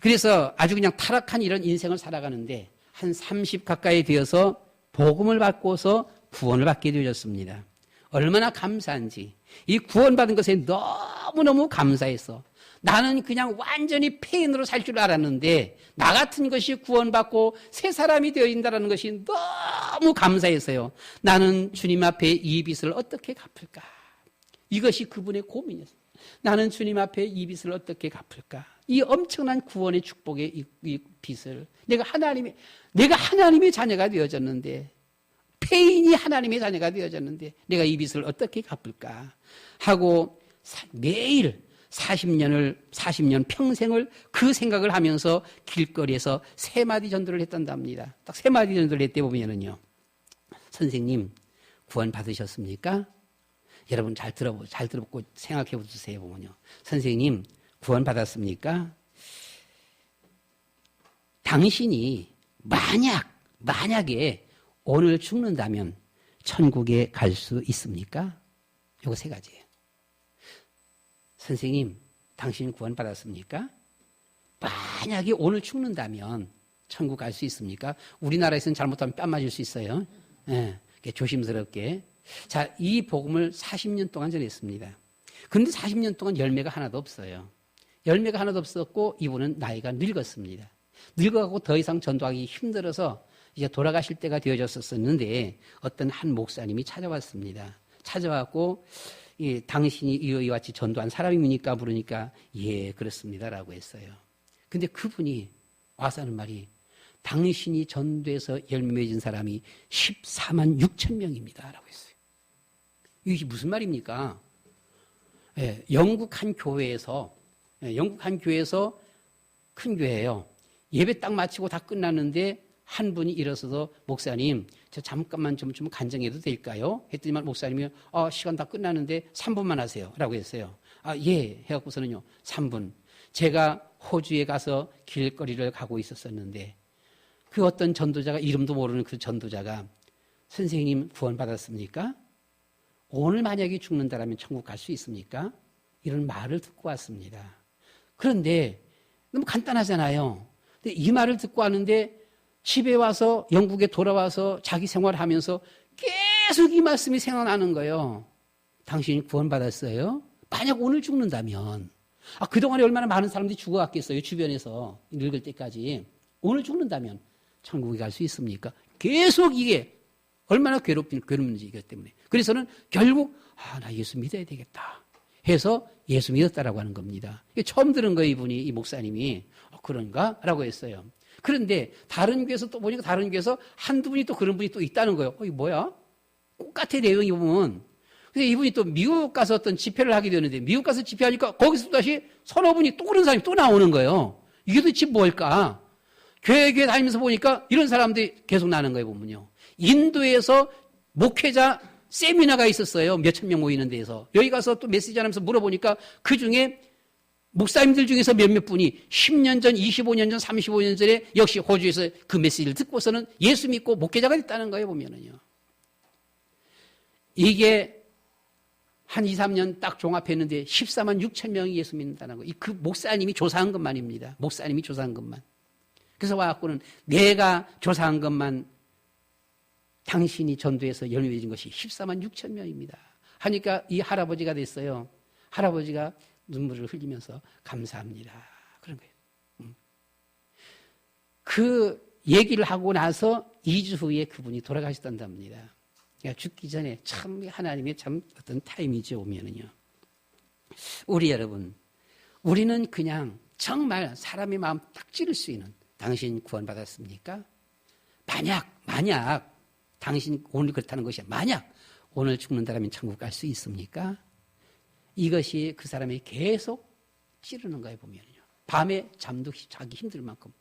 S1: 그래서 아주 그냥 타락한 이런 인생을 살아가는데 한 30 가까이 되어서 복음을 받고서 구원을 받게 되었습니다. 얼마나 감사한지. 이 구원받은 것에 너무너무 감사해서 나는 그냥 완전히 폐인으로 살 줄 알았는데 나 같은 것이 구원받고 새 사람이 되어진다는 것이 너무 감사해서요. 나는 주님 앞에 이 빚을 어떻게 갚을까? 이것이 그분의 고민이었어요. 나는 주님 앞에 이 빚을 어떻게 갚을까? 이 엄청난 구원의 축복의 이 빚을 내가 하나님의 자녀가 되어졌는데 폐인이 하나님의 자녀가 되어졌는데 내가 이 빚을 어떻게 갚을까? 하고 매일 40년 평생을 그 생각을 하면서 길거리에서 3마디 전도를 했단답니다. 딱 3마디 전도를 했대 보면은요. 선생님, 구원 받으셨습니까? 여러분 잘 들어보고 생각해 보세요, 보면요. 선생님, 구원 받았습니까? 당신이 만약에 오늘 죽는다면 천국에 갈 수 있습니까? 요거 3가지예요. 선생님, 당신 구원 받았습니까? 만약에 오늘 죽는다면 천국 갈 수 있습니까? 우리나라에서는 잘못하면 뺨 맞을 수 있어요. 네, 조심스럽게. 자, 이 복음을 40년 동안 전했습니다. 그런데 40년 동안 열매가 하나도 없어요. 열매가 하나도 없었고 이분은 나이가 늙었습니다. 늙어가고 더 이상 전도하기 힘들어서 이제 돌아가실 때가 되어졌었는데 어떤 한 목사님이 찾아왔습니다. 찾아왔고 당신이 이와 같이 전도한 사람입니까? 물으니까 예, 그렇습니다라고 했어요. 근데 그분이 와서 하는 말이 당신이 전도해서 열매 맺은 사람이 14만 6천 명입니다. 라고 했어요. 이게 무슨 말입니까? 영국 한 교회에서 큰 교회예요. 예배 딱 마치고 다 끝났는데 한 분이 일어서서 목사님 저 잠깐만 좀 간증해도 될까요? 했더니만 목사님이 시간 다 끝났는데 3분만 하세요 라고 했어요. 예 해갖고서는요 3분. 제가 호주에 가서 길거리를 가고 있었었는데 그 어떤 전도자가 이름도 모르는 그 전도자가 선생님 구원받았습니까? 오늘 만약에 죽는다라면 천국 갈 수 있습니까? 이런 말을 듣고 왔습니다. 그런데 너무 간단하잖아요. 근데 이 말을 듣고 왔는데 집에 와서 영국에 돌아와서 자기 생활을 하면서 계속 이 말씀이 생각나는 거예요. 당신이 구원받았어요? 만약 오늘 죽는다면 그동안에 얼마나 많은 사람들이 죽어갔겠어요. 주변에서 늙을 때까지. 오늘 죽는다면 천국에 갈 수 있습니까? 계속 이게 얼마나 괴롭는지 이것 때문에. 그래서는 결국 나 예수 믿어야 되겠다 해서 예수 믿었다라고 하는 겁니다. 처음 들은 거예요. 이분이, 이 목사님이. 그런가? 라고 했어요. 그런데 다른 교회에서 또 보니까 다른 교회에서 한두 분이 또 그런 분이 또 있다는 거예요. 이게 뭐야? 똑같아 내용이 보면. 근데 이분이 또 미국 가서 어떤 집회를 하게 되는데 미국 가서 집회하니까 거기서 또 다시 서너 분이 또 그런 사람이 또 나오는 거예요. 이게 도대체 뭘까? 교회 다니면서 보니까 이런 사람들이 계속 나는 거예요, 보면요. 인도에서 목회자 세미나가 있었어요. 몇천 명 모이는 데에서. 여기 가서 또 메시지 하면서 물어보니까 그 중에 목사님들 중에서 몇몇 분이 10년 전, 25년 전, 35년 전에 역시 호주에서 그 메시지를 듣고서는 예수 믿고 목회자가 됐다는 거예요, 보면은요. 이게 한 2, 3년 딱 종합했는데 14만 6천 명이 예수 믿는다는 거예요. 그 목사님이 조사한 것만입니다. 목사님이 조사한 것만. 그래서 와갖고는 내가 조사한 것만 당신이 전도해서 열매진 것이 14만 6천 명입니다. 하니까 이 할아버지가 됐어요. 할아버지가 눈물을 흘리면서 감사합니다. 그런 거예요. 그 얘기를 하고 나서 2주 후에 그분이 돌아가셨단답니다. 그러니까 죽기 전에 참 하나님의 참 어떤 타임이죠, 오면은요. 우리 여러분, 우리는 그냥 정말 사람의 마음 딱 찌를 수 있는 당신 구원받았습니까? 만약 당신 오늘 그렇다는 것이 만약 오늘 죽는다면 천국 갈 수 있습니까? 이것이 그 사람이 계속 찌르는 거예요, 보면요. 밤에 잠도 자기 힘들 만큼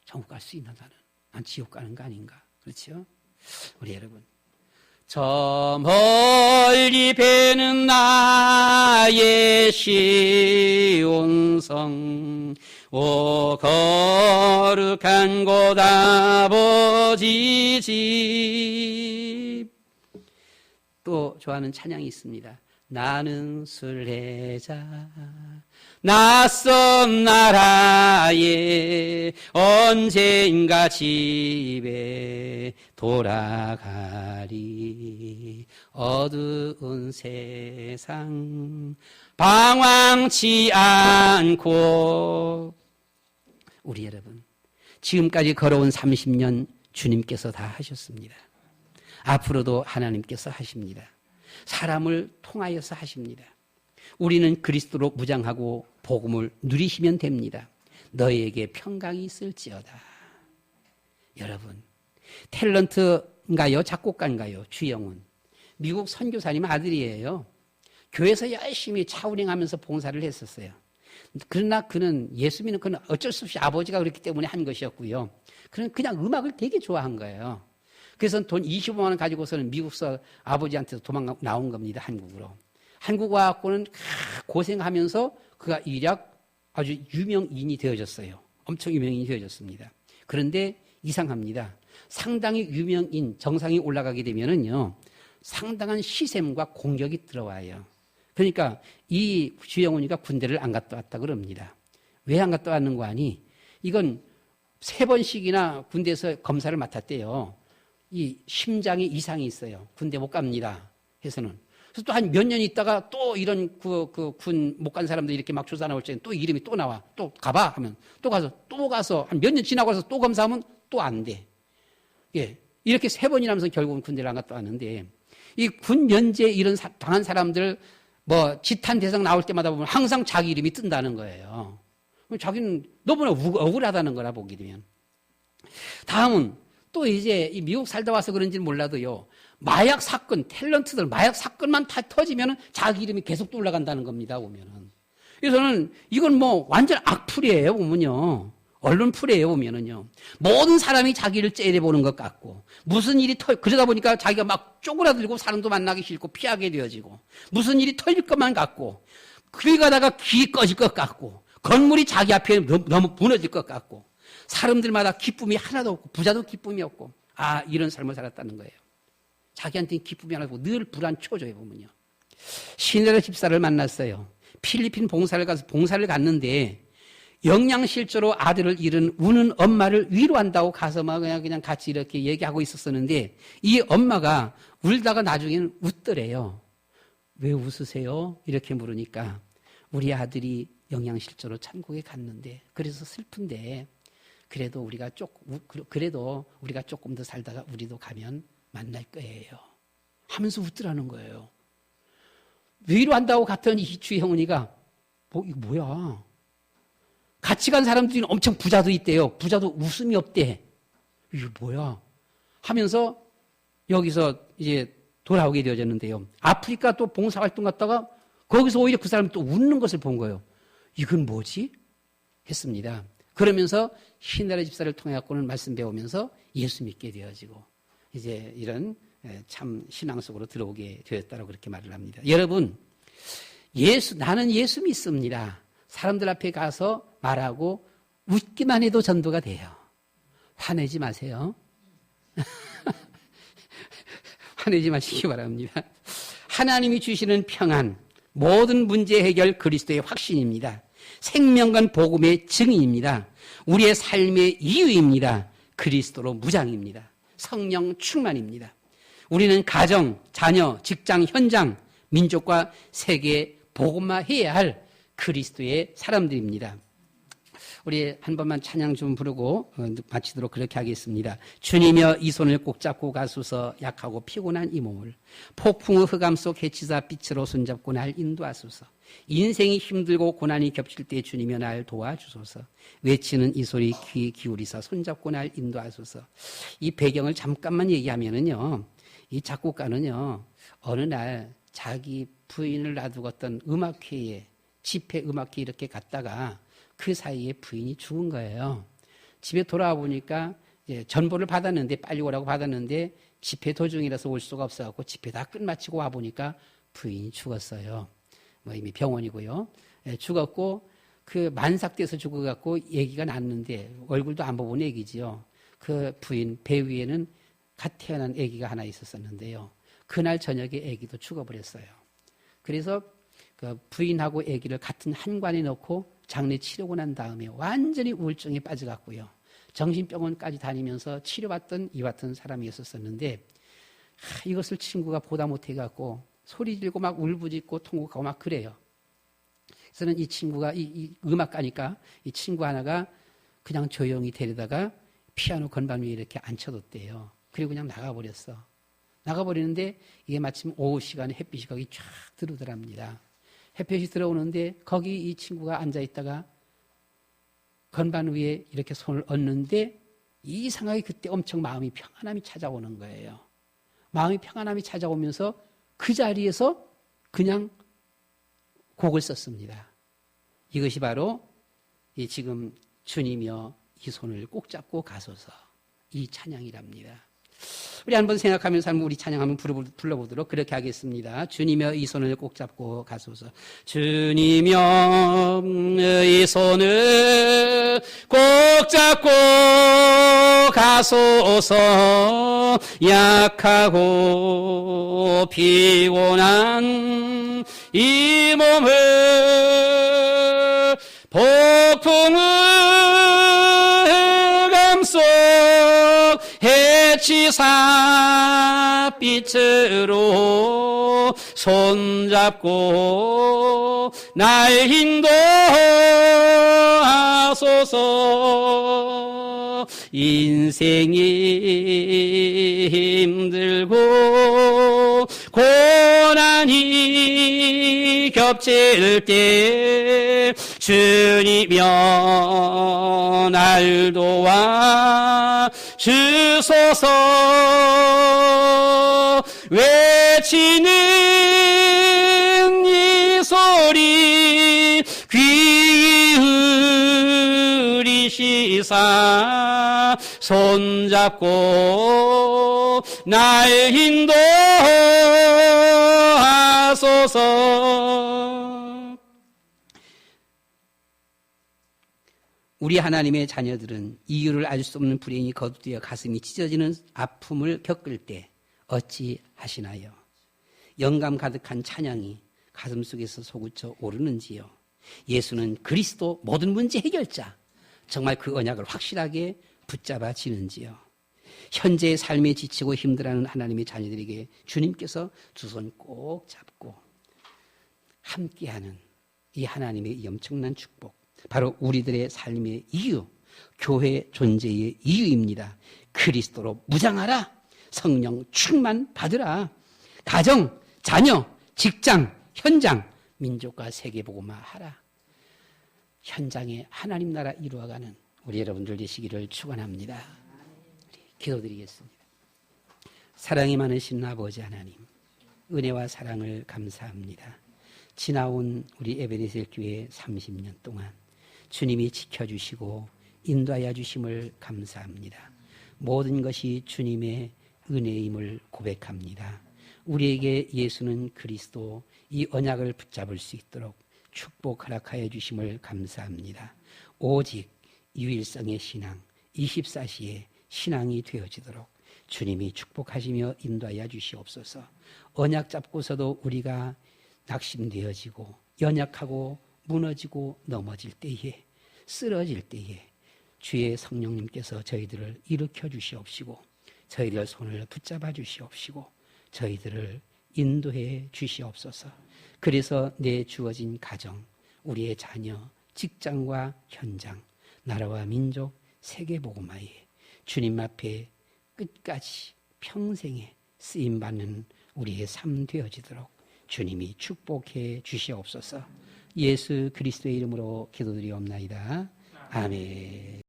S1: 천국 갈 수 있나 나는? 난 지옥 가는 거 아닌가? 그렇죠? 우리 여러분, 저 멀리 배는 나의 시온성 오 거룩한 곳 아버지 집. 또 좋아하는 찬양이 있습니다. 나는 순례자 낯선 나라에 언젠가 집에 돌아가리. 어두운 세상 방황치 않고. 우리 여러분, 지금까지 걸어온 30년 주님께서 다 하셨습니다. 앞으로도 하나님께서 하십니다. 사람을 통하여서 하십니다. 우리는 그리스도로 무장하고 복음을 누리시면 됩니다. 너희에게 평강이 있을지어다. 여러분, 탤런트인가요? 작곡가인가요? 주영훈. 미국 선교사님 아들이에요. 교회에서 열심히 차운행하면서 봉사를 했었어요. 그러나 그는 예수 믿는 그는 어쩔 수 없이 아버지가 그렇기 때문에 한 것이었고요. 그는 그냥 음악을 되게 좋아한 거예요. 그래서 돈 25만 원 가지고서는 미국서 아버지한테서 도망 나온 겁니다. 한국으로. 한국 와갖고는 고생하면서 그가 일약 아주 유명인이 되어졌어요. 엄청 유명인이 되어졌습니다. 그런데 이상합니다. 상당히 유명인 정상이 올라가게 되면은요, 상당한 시샘과 공격이 들어와요. 그러니까 이 주영훈이가 군대를 안 갔다 왔다 그럽니다. 왜 안 갔다 왔는 거 아니? 이건 3번씩이나 군대에서 검사를 맡았대요. 이 심장에 이상이 있어요. 군대 못 갑니다. 해서는. 그래서 또 한 몇 년 있다가 또 이런 군 못 간 사람들 이렇게 막 조사 나올 때 또 이름이 또 나와. 또 가봐 하면 또 가서 한 몇 년 지나고 나서 또 검사하면 또 안 돼. 예. 이렇게 3번이라면서 결국은 군대를 안 갔다 왔는데 이 군 면제 이런 당한 사람들 뭐 지탄 대상 나올 때마다 보면 항상 자기 이름이 뜬다는 거예요. 자기는 너무나 억울하다는 거라 보게 되면. 다음은 또 이제 이 미국 살다 와서 그런지는 몰라도요. 마약 사건, 탤런트들 마약 사건만 다 터지면은 자기 이름이 계속 또 올라간다는 겁니다. 보면은 그래서는 이건 뭐 완전 악플이에요, 보면요. 언론풀이에요, 보면은요. 모든 사람이 자기를 째려보는 것 같고, 무슨 일이 그러다 보니까 자기가 막 쪼그라들고 사람도 만나기 싫고 피하게 되어지고, 무슨 일이 터질 것만 같고, 그리 가다가 길이 꺼질 것 같고, 건물이 자기 앞에 너무 무너질 것 같고, 사람들마다 기쁨이 하나도 없고, 부자도 기쁨이 없고, 이런 삶을 살았다는 거예요. 자기한테는 기쁨이 하나도 없고, 늘 불안 초조해 보면요. 시네라 집사를 만났어요. 필리핀 봉사를 가서 봉사를 갔는데, 영양실조로 아들을 잃은 우는 엄마를 위로한다고 가서 막 그냥 같이 이렇게 얘기하고 있었었는데, 이 엄마가 울다가 나중에는 웃더래요. 왜 웃으세요? 이렇게 물으니까, 우리 아들이 영양실조로 천국에 갔는데, 그래서 슬픈데, 그래도 우리가 조금 더 살다가 우리도 가면 만날 거예요. 하면서 웃더라는 거예요. 위로한다고 갔던 이 주혜원이가, 이거 뭐야? 같이 간 사람들이 엄청 부자도 있대요. 부자도 웃음이 없대. 이게 뭐야? 하면서 여기서 이제 돌아오게 되어졌는데요. 아프리카 또 봉사활동 갔다가 거기서 오히려 그 사람이 또 웃는 것을 본 거예요. 이건 뭐지? 했습니다. 그러면서 시네라 집사를 통해 갖고는 말씀 배우면서 예수 믿게 되어지고 이제 이런 참 신앙 속으로 들어오게 되었다고 그렇게 말을 합니다. 여러분, 나는 예수 믿습니다. 사람들 앞에 가서 말하고 웃기만 해도 전도가 돼요. 화내지 마세요. 화내지 마시기 바랍니다. 하나님이 주시는 평안, 모든 문제 해결 그리스도의 확신입니다. 생명건 복음의 증인입니다. 우리의 삶의 이유입니다. 그리스도로 무장입니다. 성령 충만입니다. 우리는 가정, 자녀, 직장, 현장, 민족과 세계에 복음화해야 할 그리스도의 사람들입니다. 우리 한 번만 찬양 좀 부르고 마치도록 그렇게 하겠습니다. 주님여 이 손을 꼭 잡고 가소서. 약하고 피곤한 이 몸을 폭풍의 흑암 속 해치사 빛으로 손잡고 날 인도하소서. 인생이 힘들고 고난이 겹칠 때 주님여 날 도와주소서. 외치는 이 소리 귀 기울이사 손잡고 날 인도하소서. 이 배경을 잠깐만 얘기하면은요, 이 작곡가는요 어느 날 자기 부인을 놔두고 어떤 음악회에 집회 음악회 이렇게 갔다가 그 사이에 부인이 죽은 거예요. 집에 돌아와 보니까 이제 전보를 받았는데, 빨리 오라고 받았는데 집회 도중이라서 올 수가 없어갖고 집회 다 끝마치고 와 보니까 부인이 죽었어요. 뭐 이미 병원이고요. 죽었고 그 만삭돼서 죽어갖고 아기가 낳았는데 얼굴도 안 보본 아기지요. 그 부인 배 위에는 갓 태어난 아기가 하나 있었었는데요. 그날 저녁에 아기도 죽어버렸어요. 그래서 그 부인하고 아기를 같은 한관에 넣고 장례 치르고 난 다음에 완전히 우울증에 빠져갔고요. 정신병원까지 다니면서 치료받던 이 같은 사람이었었는데, 이것을 친구가 보다 못해갖고 소리 지르고 막 울부짖고 통곡하고 막 그래요. 그래서는 이 친구가 이 음악가니까 이 친구 하나가 그냥 조용히 데려다가 피아노 건반 위에 이렇게 앉혀뒀대요. 그리고 그냥 나가버렸어. 나가버리는데 이게 마침 오후 시간에 햇빛이 거기 쫙 들어오더랍니다. 햇볕이 들어오는데 거기 이 친구가 앉아있다가 건반 위에 이렇게 손을 얹는데 이상하게 그때 엄청 마음이 평안함이 찾아오는 거예요. 마음이 평안함이 찾아오면서 그 자리에서 그냥 곡을 썼습니다. 이것이 바로 이 지금 주님이여 이 손을 꼭 잡고 가소서, 이 찬양이랍니다. 우리 한번 생각하면서 한번 우리 찬양 한번 불러보도록 그렇게 하겠습니다. 주님여 이 손을 꼭 잡고 가소서. 주님여 이 손을 꼭 잡고 가소서. 약하고 피곤한 이 몸을 폭풍의 감속 해치사 빛으로 손잡고 날 인도하소서. 인생이 힘들고 고난이 겹칠 때 주님여 날 도와 주소서. 외치는 이 소리 귀 주시사 손잡고 날 인도하소서. 우리 하나님의 자녀들은 이유를 알 수 없는 불행이 거두어 가슴이 찢어지는 아픔을 겪을 때 어찌 하시나요? 영감 가득한 찬양이 가슴속에서 솟구쳐 오르는지요? 예수는 그리스도 모든 문제 해결자, 정말 그 언약을 확실하게 붙잡아지는지요? 현재의 삶에 지치고 힘들어하는 하나님의 자녀들에게 주님께서 두 손 꼭 잡고 함께하는 이 하나님의 이 엄청난 축복, 바로 우리들의 삶의 이유, 교회 존재의 이유입니다. 그리스도로 무장하라. 성령 충만 받으라. 가정, 자녀, 직장, 현장, 민족과 세계복음화 하라. 현장에 하나님 나라 이루어가는 우리 여러분들 되시기를 축원합니다. 기도드리겠습니다. 사랑이 많으신 아버지 하나님, 은혜와 사랑을 감사합니다. 지나온 우리 에베네셀 교회 30년 동안 주님이 지켜주시고 인도하여 주심을 감사합니다. 모든 것이 주님의 은혜임을 고백합니다. 우리에게 예수는 그리스도, 이 언약을 붙잡을 수 있도록 축복 허락하여 주심을 감사합니다. 오직 유일성의 신앙, 24시의 신앙이 되어지도록 주님이 축복하시며 인도하여 주시옵소서. 언약 잡고서도 우리가 낙심되어지고 연약하고 무너지고 넘어질 때에, 쓰러질 때에 주의 성령님께서 저희들을 일으켜 주시옵시고 저희들 손을 붙잡아 주시옵시고 저희들을 인도해 주시옵소서. 그래서 내 주어진 가정, 우리의 자녀, 직장과 현장, 나라와 민족, 세계복음화에 주님 앞에 끝까지 평생에 쓰임받는 우리의 삶 되어지도록 주님이 축복해 주시옵소서. 예수 그리스도의 이름으로 기도드리옵나이다. 아멘.